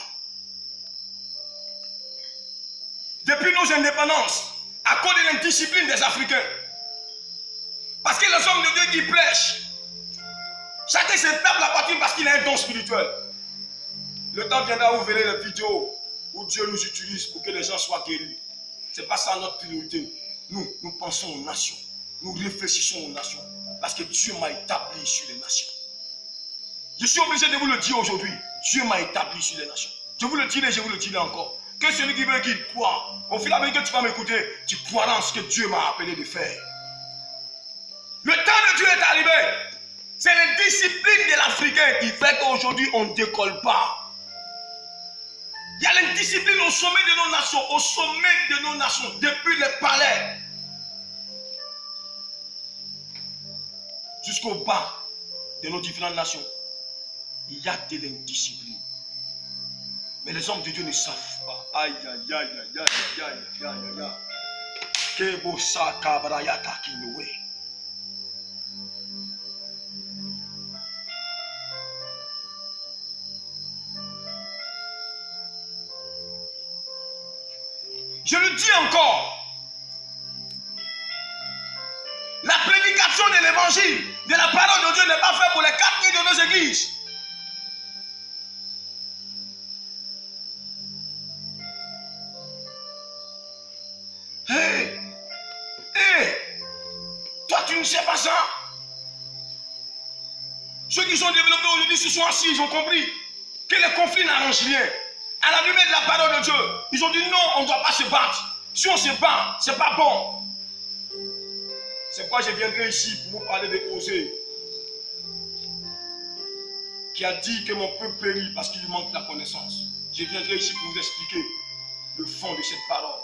Depuis nos indépendances, à cause de l'indiscipline des Africains, parce que les hommes de Dieu qui prêchent, chacun se tape la poitrine parce qu'il a un don spirituel. Le temps viendra où vous verrez les vidéos où Dieu nous utilise pour que les gens soient guéris. Ce n'est pas ça notre priorité. Nous pensons aux nations. Nous réfléchissons aux nations. Parce que Dieu m'a établi sur les nations. Je suis obligé de vous le dire aujourd'hui. Dieu m'a établi sur les nations. Je vous le dirai, je vous le dirai encore. Que celui qui veut qu'il croit, au fil de la vie que tu vas m'écouter, tu croiras en ce que Dieu m'a appelé de faire. Le temps de Dieu est arrivé. C'est l'indiscipline de l'Africain qui fait qu'aujourd'hui on ne décolle pas. Il y a l'indiscipline au sommet de nos nations, depuis les palais jusqu'au bas de nos différentes nations. Il y a de l'indiscipline. Mais les hommes de Dieu ne savent pas. Aïe, aïe, aïe, aïe, aïe, aïe, aïe, aïe. Kebosa kabrayata kinowe. Je le dis encore. La prédication de l'évangile, de la parole de Dieu n'est pas faite pour les 4 nuits de nos églises. Toi tu ne sais pas ça. Ceux qui sont développés aujourd'hui se sont assis, ils ont compris que les conflits n'arrangent rien. À la lumière de la parole de Dieu, ils ont dit non, on ne doit pas se battre. Si on se bat, ce n'est pas bon. C'est pourquoi je viendrai ici pour vous parler de Osée, qui a dit que mon peuple périt parce qu'il lui manque la connaissance. Je viendrai ici pour vous expliquer le fond de cette parole.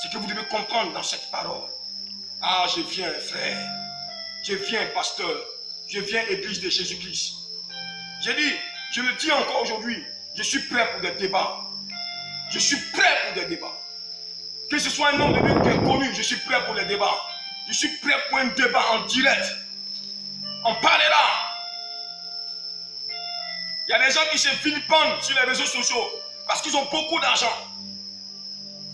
Ce que vous devez comprendre dans cette parole. Ah, je viens, frère. Je viens, pasteur. Je viens, église de Jésus-Christ. J'ai dit, je le dis encore aujourd'hui, je suis prêt pour des débats. Je suis prêt pour des débats. Que ce soit un homme de Dieu qui est connu, je suis prêt pour les débats. Je suis prêt pour un débat en direct. On parlera. Il y a des gens qui se vilipendent sur les réseaux sociaux. Parce qu'ils ont beaucoup d'argent.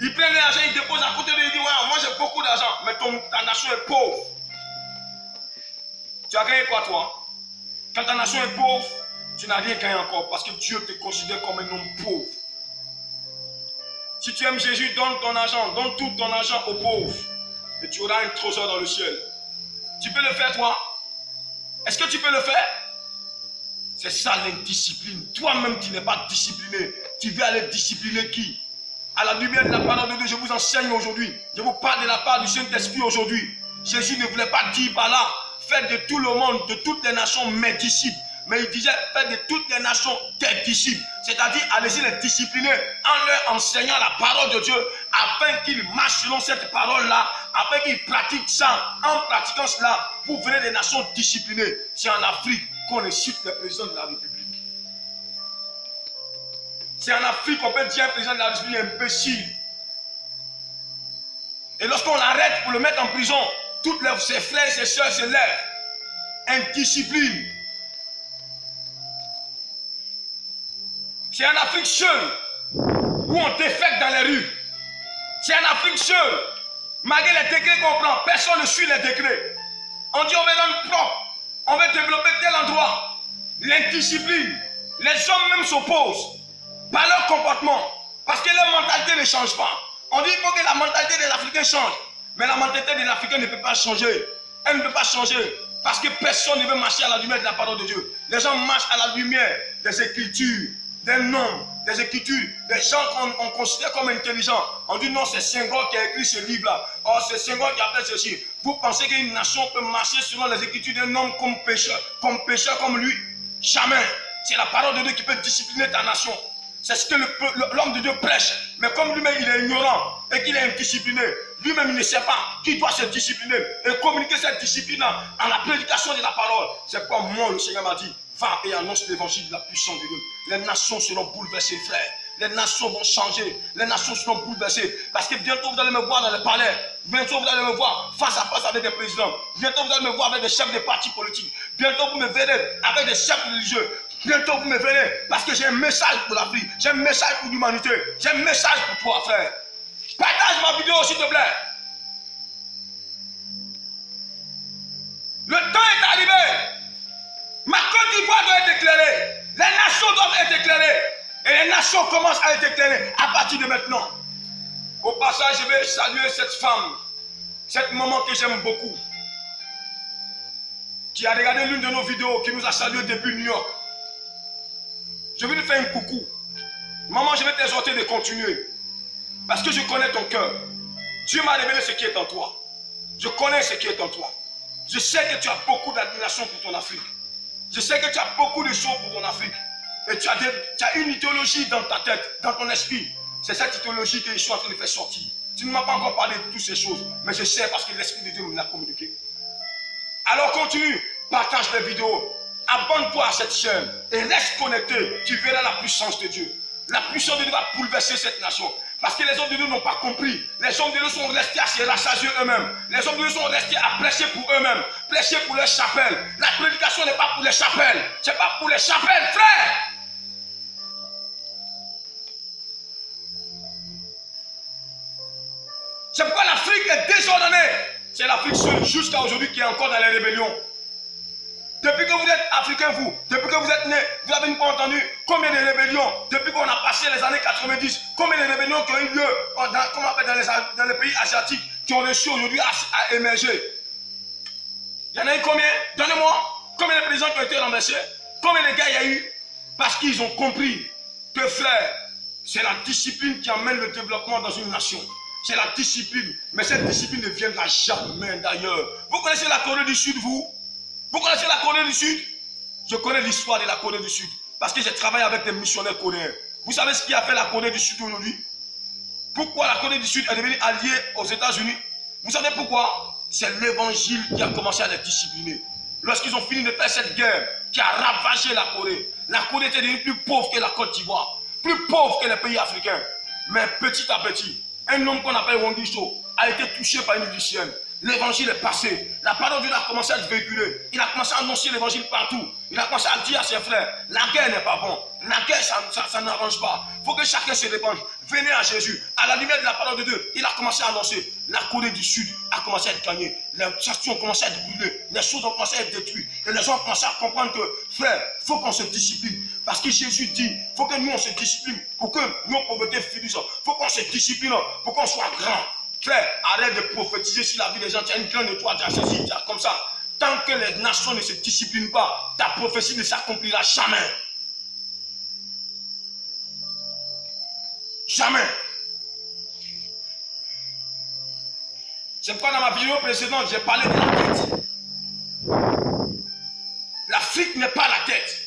Ils prennent l'argent, ils déposent à côté de eux, ils disent, ouais, moi j'ai beaucoup d'argent, mais ta nation est pauvre. Tu as gagné quoi toi? Quand ta nation est pauvre, tu n'as rien gagné encore parce que Dieu te considère comme un homme pauvre. Si tu aimes Jésus, donne ton argent, donne tout ton argent aux pauvres et tu auras un trésor dans le ciel. Tu peux le faire toi? Est-ce que tu peux le faire? C'est ça l'indiscipline. Toi-même qui n'es pas discipliné, tu veux aller discipliner qui? À la lumière de la parole de Dieu, je vous enseigne aujourd'hui. Je vous parle de la part du Saint-Esprit aujourd'hui. Jésus ne voulait pas dire par là, faites de tout le monde, de toutes les nations mes disciples. Mais il disait, faites de toutes les nations tes disciples. C'est-à-dire, allez-y les discipliner en leur enseignant la parole de Dieu, afin qu'ils marchent selon cette parole-là, afin qu'ils pratiquent ça. En pratiquant cela, vous venez des nations disciplinées. C'est en Afrique qu'on incite le président de la République. C'est en Afrique qu'on peut dire un président de la République imbécile. Et lorsqu'on l'arrête pour le mettre en prison, toutes ses frères et ses soeurs se lèvent. Indiscipline. C'est en Afrique seule où on défecte dans les rues. C'est en Afrique seule, malgré les décrets qu'on prend, personne ne suit les décrets. On dit on veut rendre propre, on veut développer tel endroit. L'indiscipline, les hommes même s'opposent par leur comportement, parce que leur mentalité ne change pas. On dit qu'il faut que la mentalité des Africains change, mais la mentalité des Africains ne peut pas changer. Elle ne peut pas changer, parce que personne ne veut marcher à la lumière de la parole de Dieu. Les gens marchent à la lumière des Écritures, des noms, des Écritures, des gens qu'on considère comme intelligents. On dit non, c'est Senghor qui a écrit ce livre-là. Oh, c'est Senghor qui a fait ceci. Vous pensez qu'une nation peut marcher selon les Écritures d'un homme comme pécheur comme lui? Jamais. C'est la parole de Dieu qui peut discipliner ta nation. C'est ce que l'homme de Dieu prêche. Mais comme lui-même il est ignorant et qu'il est indiscipliné, lui-même il ne sait pas qu'il doit se discipliner et communiquer cette discipline en la prédication de la parole. C'est pourquoi moi le Seigneur m'a dit, va et annonce l'évangile de la puissance de Dieu. Les nations seront bouleversées, frère. Les nations vont changer. Les nations seront bouleversées. Parce que bientôt vous allez me voir dans les palais. Bientôt vous allez me voir face à face avec des présidents. Bientôt vous allez me voir avec des chefs de partis politiques. Bientôt vous me verrez avec des chefs religieux. Bientôt vous me verrez parce que j'ai un message pour l'Afrique. J'ai un message pour l'humanité. J'ai un message pour toi, frère. Partage ma vidéo s'il te plaît. Le temps est arrivé. Ma Côte d'Ivoire doit être éclairée. Les nations doivent être éclairées. Et les nations commencent à être éclairées à partir de maintenant. Au passage, je vais saluer cette femme, cette maman que j'aime beaucoup, qui a regardé l'une de nos vidéos, qui nous a salué depuis New York. Je vais lui faire un coucou. Maman, je vais t'exhorter de continuer. Parce que je connais ton cœur. Dieu m'a révélé ce qui est en toi. Je connais ce qui est en toi. Je sais que tu as beaucoup d'admiration pour ton Afrique. Je sais que tu as beaucoup de choses pour ton Afrique. Et tu as une idéologie dans ta tête, dans ton esprit. C'est cette idéologie que je suis en train de faire sortir. Tu ne m'as pas encore parlé de toutes ces choses. Mais je sais parce que l'Esprit de Dieu me l'a communiqué. Alors continue. Partage les vidéos. Abonne-toi à cette chaîne. Et reste connecté. Tu verras la puissance de Dieu. La puissance de Dieu va bouleverser cette nation. Parce que les hommes de Dieu n'ont pas compris. Les hommes de Dieu sont restés à se rassasier eux-mêmes. Les hommes de Dieu sont restés à prêcher pour eux-mêmes. Prêcher pour leur chapelle. La prédication n'est pas pour les chapelles. Ce n'est pas pour les chapelles, frère. C'est pourquoi l'Afrique est désordonnée. C'est l'Afrique seule jusqu'à aujourd'hui qui est encore dans les rébellions. Depuis que vous êtes africain, depuis que vous êtes né, vous n'avez pas entendu combien de rébellions, depuis qu'on a passé les années 90, combien de rébellions qui ont eu lieu dans les pays asiatiques qui ont réussi aujourd'hui à émerger. Il y en a eu combien? Donnez-moi. Combien de présidents qui ont été renversés? Combien de gars il y a eu? Parce qu'ils ont compris que, frère, c'est la discipline qui amène le développement dans une nation. C'est la discipline. Mais cette discipline ne viendra jamais d'ailleurs. Vous connaissez la Corée du Sud, vous? Vous connaissez la Corée du Sud? Je connais l'histoire de la Corée du Sud. Parce que j'ai travaillé avec des missionnaires coréens. Vous savez ce qui a fait la Corée du Sud aujourd'hui? Pourquoi la Corée du Sud est devenue alliée aux États-Unis? Vous savez pourquoi? C'est l'évangile qui a commencé à les discipliner. Lorsqu'ils ont fini de faire cette guerre qui a ravagé la Corée était devenue plus pauvre que la Côte d'Ivoire. Plus pauvre que les pays africains. Mais petit à petit, un homme qu'on appelle Wang Cho a été touché par une musicienne. l'évangile est passé. La parole de Dieu a commencé à être véhiculée. Il a commencé à annoncer l'évangile partout. Il a commencé à dire à ses frères, la guerre n'est pas bon. La guerre, ça n'arrange pas. Il faut que chacun se répanche. Venez à Jésus. À la lumière de la parole de Dieu, il a commencé à annoncer. La Corée du Sud a commencé à être gagnée. Les statues ont commencé à être brûlées. Les choses ont commencé à être détruites. Et les gens ont commencé à comprendre que, frère, il faut qu'on se discipline. Parce que Jésus dit, il faut que nous on se discipline pour que nos pauvretés finissent. Il faut qu'on se discipline pour qu'on soit grand. Frère, arrête de prophétiser sur la vie des gens. Tu as une grande étoile, tu as ceci, tu as comme ça. Tant que les nations ne se disciplinent pas, ta prophétie ne s'accomplira jamais. Jamais. C'est pourquoi dans ma vidéo précédente, j'ai parlé de la tête. L'Afrique n'est pas la tête.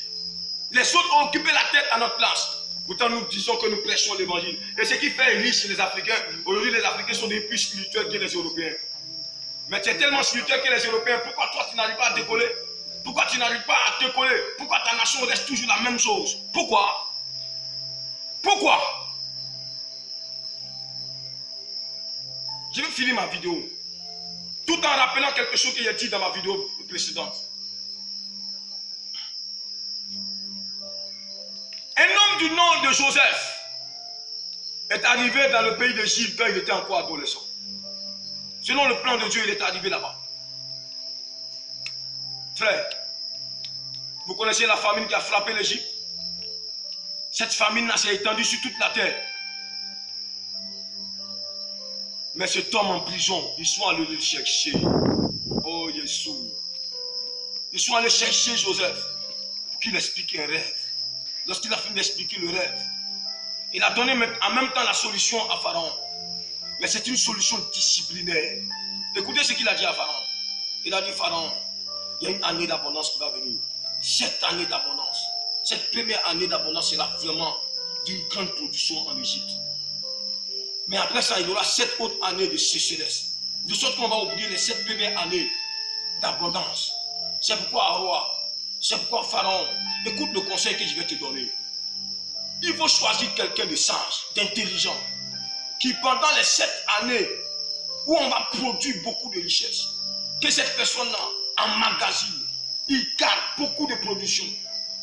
Les autres ont occupé la tête à notre place. Pourtant, nous disons que nous prêchons l'évangile. Et ce qui fait riche les Africains, aujourd'hui, les Africains sont des plus spirituels que les Européens. Mais tu es tellement spirituel que les Européens, pourquoi toi tu n'arrives pas à décoller? Pourquoi tu n'arrives pas à décoller? Pourquoi ta nation reste toujours la même chose? Pourquoi? Pourquoi? Je vais finir ma vidéo tout en rappelant quelque chose que j'ai dit dans ma vidéo précédente. Un homme du nom de Joseph est arrivé dans le pays d'Égypte quand il était encore adolescent. Selon le plan de Dieu, il est arrivé là-bas. Frère, vous connaissez la famine qui a frappé l'Égypte? Cette famine-là s'est étendue sur toute la terre. Mais cet homme en prison, ils sont allés le chercher. Oh Jésus. Ils sont allés chercher Joseph pour qu'il explique un rêve. Lorsqu'il a fini d'expliquer le rêve, il a donné en même temps la solution à Pharaon. Mais c'est une solution disciplinaire. Écoutez ce qu'il a dit à Pharaon. Il a dit, Pharaon, il y a une année d'abondance qui va venir. Cette année d'abondance. Cette première année d'abondance sera vraiment d'une grande production en Égypte. Mais après ça, il y aura 7 autres années de sécheresse. De sorte qu'on va oublier les 7 premières années d'abondance. C'est pourquoi, roi, c'est pourquoi, Pharaon, écoute le conseil que je vais te donner. Il faut choisir quelqu'un de sage, d'intelligent, qui pendant les 7 années où on va produire beaucoup de richesses, que cette personne-là emmagasine, il garde beaucoup de production.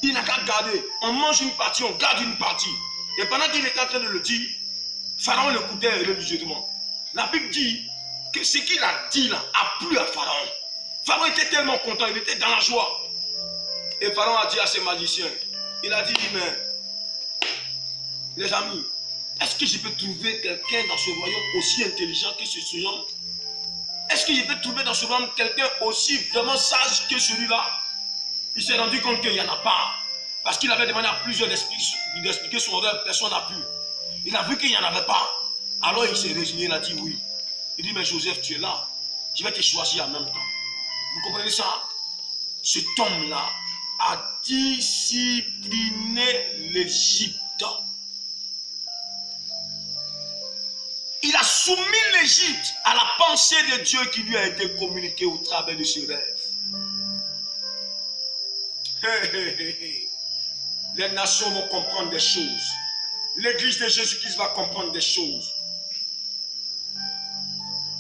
Il n'a qu'à garder. On mange une partie, on garde une partie. Et pendant qu'il était en train de le dire, Pharaon l'écoutait religieusement. La Bible dit que ce qu'il a dit là a plu à Pharaon. Pharaon était tellement content, il était dans la joie. Et Pharaon a dit à ses magiciens, il a dit, mais les amis, est-ce que je peux trouver quelqu'un dans ce royaume aussi intelligent que ce homme? Est-ce que je peux trouver dans ce royaume quelqu'un aussi vraiment sage que celui-là? Il s'est rendu compte qu'il n'y en a pas. Parce qu'il avait demandé à plusieurs d'expliquer son rêve, personne n'a pu. Il a vu qu'il n'y en avait pas. Alors il s'est résigné, il a dit oui. Il dit, mais Joseph, tu es là. Je vais te choisir en même temps. Vous comprenez ça? Cet homme-là a discipliné l'Égypte. Il a soumis l'Égypte à la pensée de Dieu qui lui a été communiquée au travers de ce rêve. Les nations vont comprendre des choses. L'église de Jésus-Christ va comprendre des choses.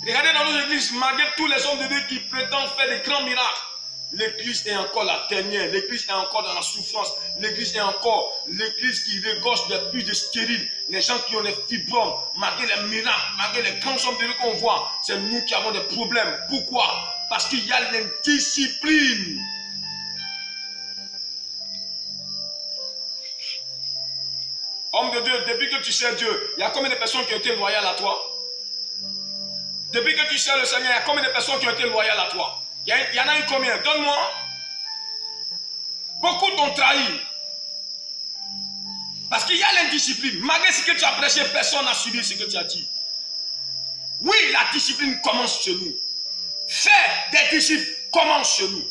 Regardez dans nos églises, malgré tous les hommes de Dieu qui prétendent faire des grands miracles, l'église est encore la dernière. L'église est encore dans la souffrance. L'église est encore l'église qui regorge des plus de stériles. Les gens qui ont des fibromes, malgré les miracles, malgré les grands hommes de Dieu qu'on voit, c'est nous qui avons des problèmes. Pourquoi? Parce qu'il y a l'indiscipline. Homme de Dieu, depuis que tu sais Dieu, il y a combien de personnes qui ont été loyales à toi? Depuis que tu sais le Seigneur, il y a combien de personnes qui ont été loyales à toi? Il y en a eu combien? Donne-moi. Beaucoup t'ont trahi. Parce qu'il y a l'indiscipline. Malgré ce que tu as prêché, personne n'a suivi ce que tu as dit. Oui, la discipline commence chez nous. Faire des disciples commence chez nous.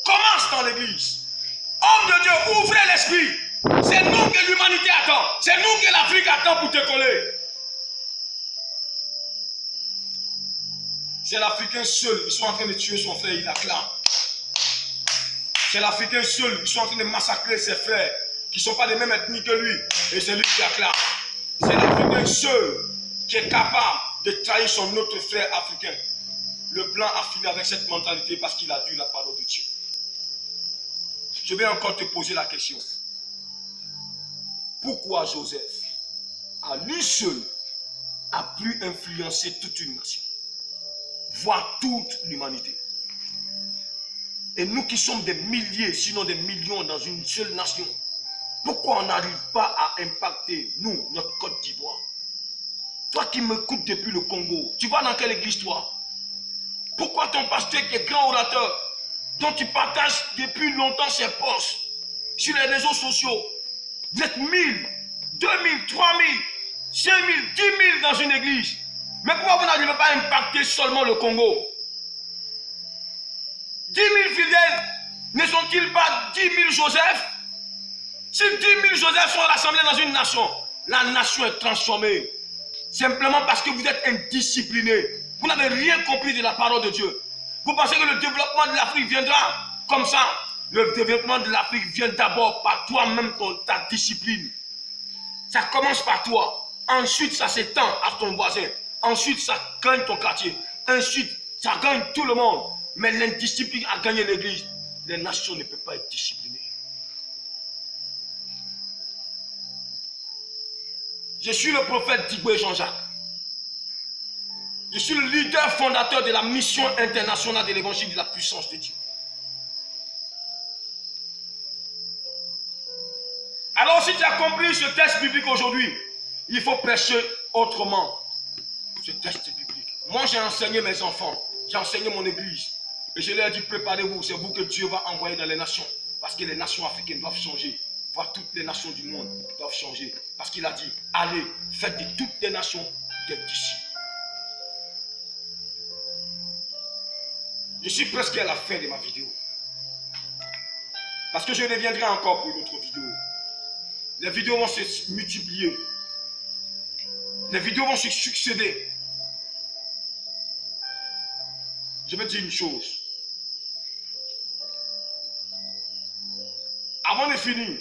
Commence dans l'église. Homme de Dieu, ouvrez l'esprit. C'est nous que l'humanité attend. C'est nous que l'Afrique attend pour te coller. C'est l'Africain seul. Ils sont en train de tuer son frère, il acclame. C'est l'Africain seul. Ils sont en train de massacrer ses frères qui ne sont pas des mêmes ethnies que lui. Et c'est lui qui acclame. C'est l'Africain seul qui est capable de trahir son autre frère africain. Le blanc a fini avec cette mentalité parce qu'il a dû la parole de Dieu. Je vais encore te poser la question. Pourquoi Joseph, à lui seul, a pu influencer toute une nation, voire toute l'humanité? Et nous qui sommes des milliers, sinon des millions dans une seule nation, pourquoi on n'arrive pas à impacter, nous, notre Côte d'Ivoire? Toi qui m'écoutes depuis le Congo, tu vas dans quelle église toi? Pourquoi ton pasteur qui est grand orateur, dont tu partages depuis longtemps ses posts sur les réseaux sociaux, vous êtes 1000, 2000, 3000, 5000, 10 000 dans une église, mais pourquoi vous n'arrivez pas à impacter seulement le Congo? 10 000 fidèles, ne sont-ils pas 10 000 Joseph? Si 10 000 Joseph sont rassemblés dans une nation, la nation est transformée. Simplement parce que vous êtes indisciplinés. Vous n'avez rien compris de la parole de Dieu. Vous pensez que le développement de l'Afrique viendra comme ça? Le développement de l'Afrique vient d'abord par toi-même, ta discipline. Ça commence par toi. Ensuite, ça s'étend à ton voisin. Ensuite, ça gagne ton quartier. Ensuite, ça gagne tout le monde. Mais l'indiscipline a gagné l'église. Les nations ne peuvent pas être disciplinées. Je suis le prophète Diboué Jean-Jacques. Je suis le leader fondateur de la mission internationale de l'évangile de la puissance de Dieu. Alors si tu as compris ce texte biblique aujourd'hui, il faut prêcher autrement ce texte biblique. Moi j'ai enseigné mes enfants, j'ai enseigné mon église. Et je leur ai dit, préparez-vous, c'est vous que Dieu va envoyer dans les nations. Parce que les nations africaines doivent changer. Voir toutes les nations du monde doivent changer. Parce qu'il a dit, allez, faites de toutes les nations des disciples. Je suis presque à la fin de ma vidéo. Parce que je reviendrai encore pour une autre vidéo. Les vidéos vont se multiplier. Les vidéos vont se succéder. Je vais dire une chose. Avant de finir,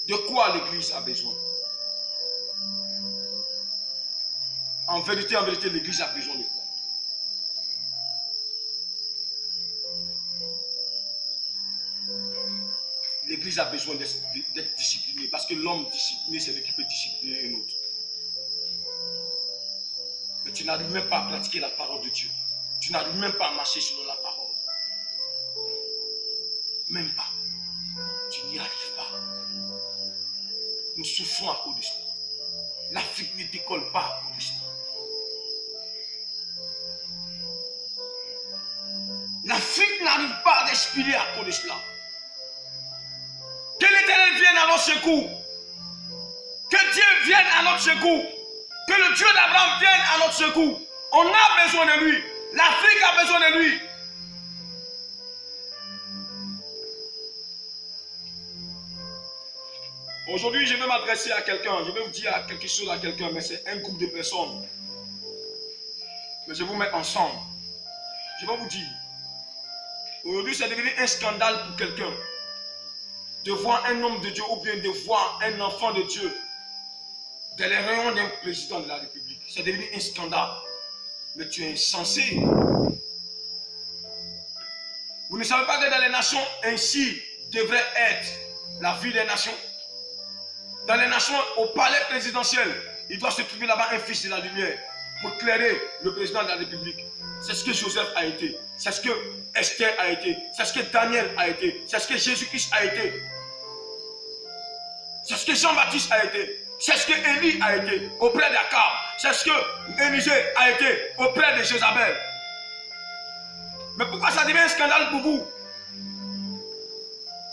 de quoi l'Église a besoin? En vérité, l'Église a besoin de quoi? L'Église a besoin d'être disciplinée, parce que l'homme discipliné, c'est lui qui peut discipliner un autre. Mais tu n'arrives même pas à pratiquer la parole de Dieu. Tu n'arrives même pas à marcher selon la parole. Même pas. Tu n'y arrives pas. Nous souffrons à cause de cela. L'Afrique ne décolle pas à cause de cela. L'Afrique n'arrive pas à respirer à cause de cela. Que l'Éternel vienne à notre secours. Que Dieu vienne à notre secours. Que le Dieu d'Abraham vienne à notre secours. On a besoin de lui. L'Afrique a besoin de lui. Aujourd'hui, je vais m'adresser à quelqu'un. Je vais vous dire quelque chose à quelqu'un, mais c'est un groupe de personnes. Mais je vais vous mettre ensemble. Je vais vous dire. Aujourd'hui, c'est devenu un scandale pour quelqu'un de voir un homme de Dieu ou bien de voir un enfant de Dieu dans les rayons d'un président de la République. C'est devenu un scandale. Mais tu es insensé. Vous ne savez pas que dans les nations, ainsi devrait être la vie des nations. Dans les nations, au palais présidentiel, il doit se trouver là-bas un fils de la lumière pour éclairer le président de la République. C'est ce que Joseph a été. C'est ce que Esther a été. C'est ce que Daniel a été. C'est ce que Jésus-Christ a été. C'est ce que Jean-Baptiste a été. C'est ce que Élie a été auprès d'Akab. C'est ce que Élisée a été auprès de Jézabel. Mais pourquoi ça devient un scandale pour vous?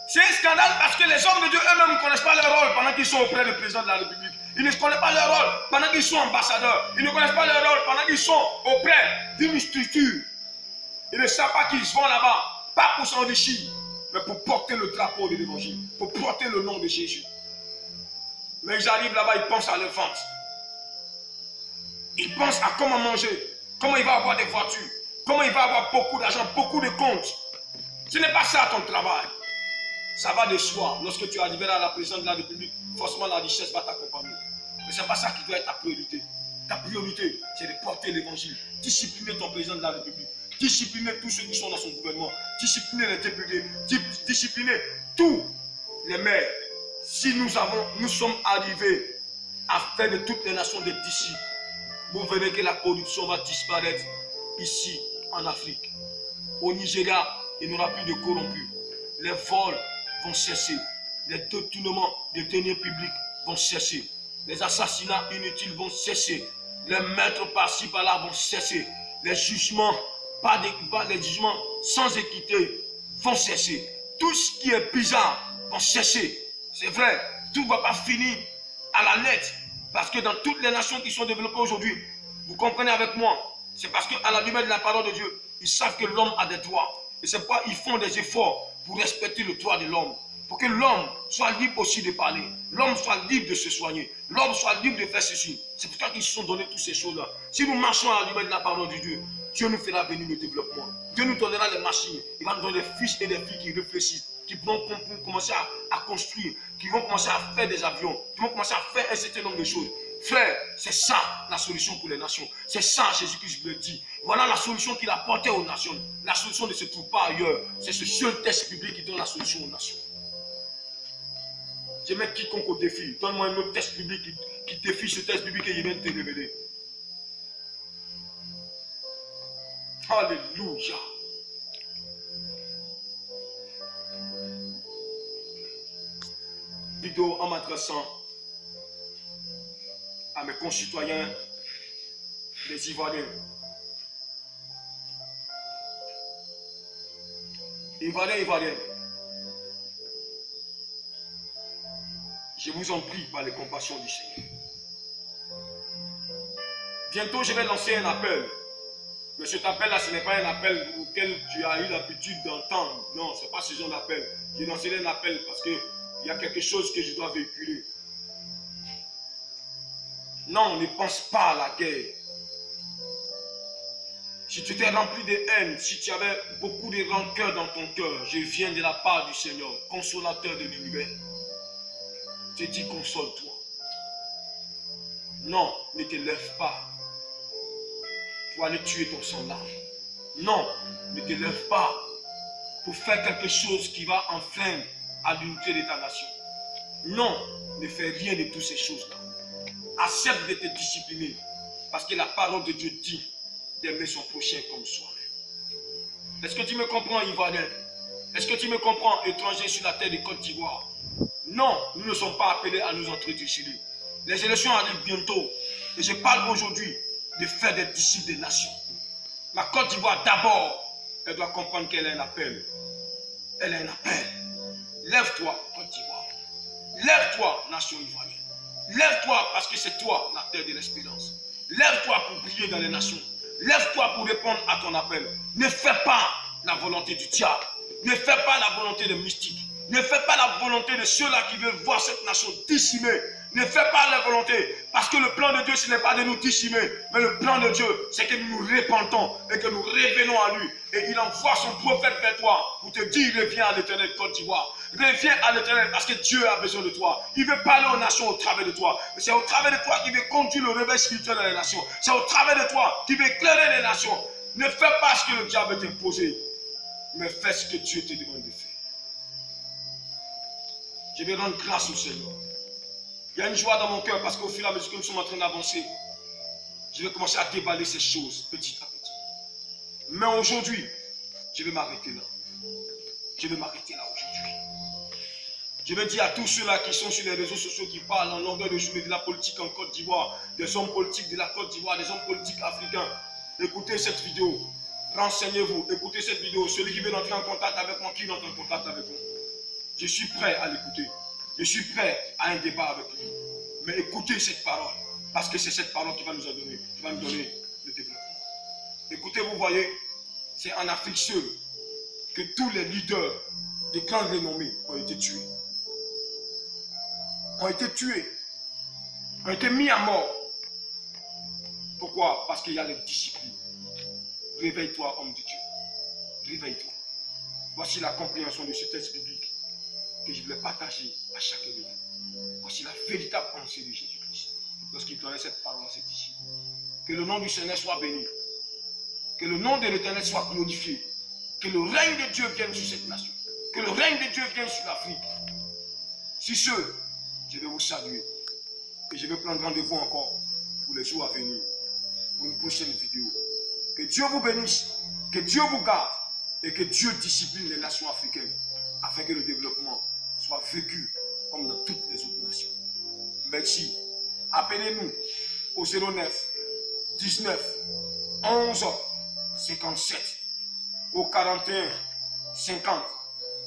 C'est un scandale parce que les hommes de Dieu eux-mêmes ne connaissent pas leur rôle pendant qu'ils sont auprès du président de la République. Ils ne connaissent pas leur rôle pendant qu'ils sont ambassadeurs. Ils ne connaissent pas leur rôle pendant qu'ils sont auprès d'une structure. Ils ne savent pas qu'ils vont là-bas, pas pour s'enrichir, mais pour porter le drapeau de l'évangile, pour porter le nom de Jésus. Mais ils arrivent là-bas, ils pensent à leur ventre. Ils pensent à comment manger, comment il va avoir des voitures, Comment il va avoir beaucoup d'argent, beaucoup de comptes? Ce n'est pas ça ton travail. Ça va de soi. Lorsque tu arriveras à la présidence de la République, forcément la richesse va t'accompagner. Mais ce n'est pas ça qui doit être ta priorité. Ta priorité, c'est de porter l'évangile. Discipliner ton président de la République. Discipliner tous ceux qui sont dans son gouvernement. Discipliner les députés. Discipliner tous les maires. Si nous sommes arrivés à faire de toutes les nations des disciples, vous verrez que la corruption va disparaître ici en Afrique. Au Nigeria, il n'y aura plus de corrompus. Les vols vont cesser. Les détournements de deniers publics vont cesser. Les assassinats inutiles vont cesser. Les meurtres par-ci par-là vont cesser. Les jugements, les jugements sans équité vont cesser. Tout ce qui est bizarre va cesser. C'est vrai, tout ne va pas finir à la lettre. Parce que dans toutes les nations qui sont développées aujourd'hui, vous comprenez avec moi, c'est parce qu'à la lumière de la parole de Dieu, ils savent que l'homme a des droits. Et c'est pourquoi ils font des efforts pour respecter le droit de l'homme. Pour que l'homme soit libre aussi de parler. L'homme soit libre de se soigner. L'homme soit libre de faire ceci. C'est pour ça qu'ils se sont donné toutes ces choses-là. Si nous marchons à la lumière de la parole de Dieu, Dieu nous fera venir le développement. Dieu nous donnera les machines. Il va nous donner des fils et des filles qui réfléchissent, qui vont commencer à construire, qui vont commencer à faire des avions, qui vont commencer à faire un certain nombre de choses. Frère, c'est ça la solution pour les nations. C'est ça Jésus-Christ le dit. Voilà la solution qu'il a apportée aux nations. La solution ne se trouve pas ailleurs. C'est ce seul texte biblique qui donne la solution aux nations. Je mets quiconque au défi. Donne-moi un autre texte biblique qui défie ce texte biblique et il vient de te révéler. Alléluia. Vidéo en m'adressant à mes concitoyens, les Ivoiriens. Ivoiriens. Je vous en prie par les compassions du Seigneur. Bientôt, je vais lancer un appel. Mais cet appel-là, ce n'est pas un appel auquel tu as eu l'habitude d'entendre. Non, ce n'est pas ce genre d'appel. J'ai lancé un appel parce qu'il y a quelque chose que je dois véhiculer. Non, ne pense pas à la guerre. Si tu t'es rempli de haine, si tu avais beaucoup de rancœur dans ton cœur, je viens de la part du Seigneur, consolateur de l'univers. Je dis, console-toi. Non, ne te lève pas pour aller tuer ton semblable. Non, ne te lève pas pour faire quelque chose qui va enfreindre à l'unité de ta nation. Non, ne fais rien de toutes ces choses-là. Accepte de te discipliner parce que la parole de Dieu dit d'aimer son prochain comme soi-même. Est-ce que tu me comprends, Ivoirien? Est-ce que tu me comprends, étranger sur la terre de Côte d'Ivoire? Non, nous ne sommes pas appelés à nous entretenir. Les élections arrivent bientôt et je parle aujourd'hui de faire des disciples des nations. La Côte d'Ivoire, d'abord, elle doit comprendre qu'elle a un appel. Elle a un appel. Lève-toi, Côte d'Ivoire. Lève-toi, nation ivoirienne. Lève-toi parce que c'est toi, la terre de l'espérance. Lève-toi pour prier dans les nations. Lève-toi pour répondre à ton appel. Ne fais pas la volonté du diable. Ne fais pas la volonté des mystiques. Ne fais pas la volonté de ceux-là qui veulent voir cette nation décimée. Ne fais pas la volonté, parce que le plan de Dieu, ce n'est pas de nous décimer, mais le plan de Dieu, c'est que nous nous répandons et que nous revenons à lui. Et il envoie son prophète vers toi pour te dire, reviens à l'Éternel, Côte d'Ivoire. Reviens à l'Éternel parce que Dieu a besoin de toi. Il veut parler aux nations au travers de toi. C'est au travers de toi qu'il veut conduire le réveil spirituel dans les nations. C'est au travers de toi qu'il veut éclairer les nations. Ne fais pas ce que le diable veut t'imposer, mais fais ce que Dieu te demande de faire. Je vais rendre grâce au Seigneur. Il y a une joie dans mon cœur parce qu'au fur et à mesure que nous sommes en train d'avancer, je vais commencer à déballer ces choses petit à petit. Mais aujourd'hui, je vais m'arrêter là. Je vais m'arrêter là aujourd'hui. Je vais dire à tous ceux-là qui sont sur les réseaux sociaux, qui parlent en longueur de journée de la politique en Côte d'Ivoire, des hommes politiques de la Côte d'Ivoire, des hommes politiques africains, écoutez cette vidéo. Renseignez-vous, écoutez cette vidéo. Celui qui veut entrer en contact avec moi, qui entre en contact avec moi. Je suis prêt à l'écouter. Je suis prêt à un débat avec lui. Mais écoutez cette parole. Parce que c'est cette parole qui va nous donner, le développement. Écoutez, vous voyez, c'est en Afrique seule que tous les leaders de grandes renommées ont été tués. Ont été tués. Ont été mis à mort. Pourquoi? Parce qu'il y a les disciplines. Réveille-toi, homme de Dieu. Réveille-toi. Voici la compréhension de ce texte biblique que je voulais partager à chacun de vous. Voici la véritable pensée de Jésus-Christ lorsqu'il donnait cette parole à ses disciples. Que le nom du Seigneur soit béni. Que le nom de l'Éternel soit glorifié. Que le règne de Dieu vienne sur cette nation. Que le règne de Dieu vienne sur l'Afrique. Sur ce, je vais vous saluer. Et je vais prendre rendez-vous encore pour les jours à venir. Pour une prochaine vidéo. Que Dieu vous bénisse. Que Dieu vous garde. Et que Dieu discipline les nations africaines. Afin que le développement soit vécu comme dans toutes les autres nations. Merci. Appelez-nous au 09 19 11 57 au 41 50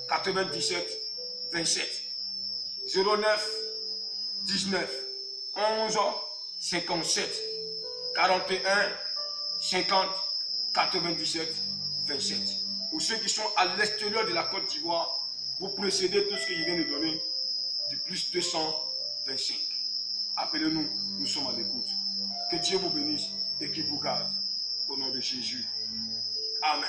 97 27 09 19 11 57 41 50 97 27. Pour ceux qui sont à l'extérieur de la Côte d'Ivoire, vous précédez tout ce que je viens de donner du plus 225. Appelez-nous, nous sommes à l'écoute. Que Dieu vous bénisse et qu'il vous garde. Au nom de Jésus. Amen.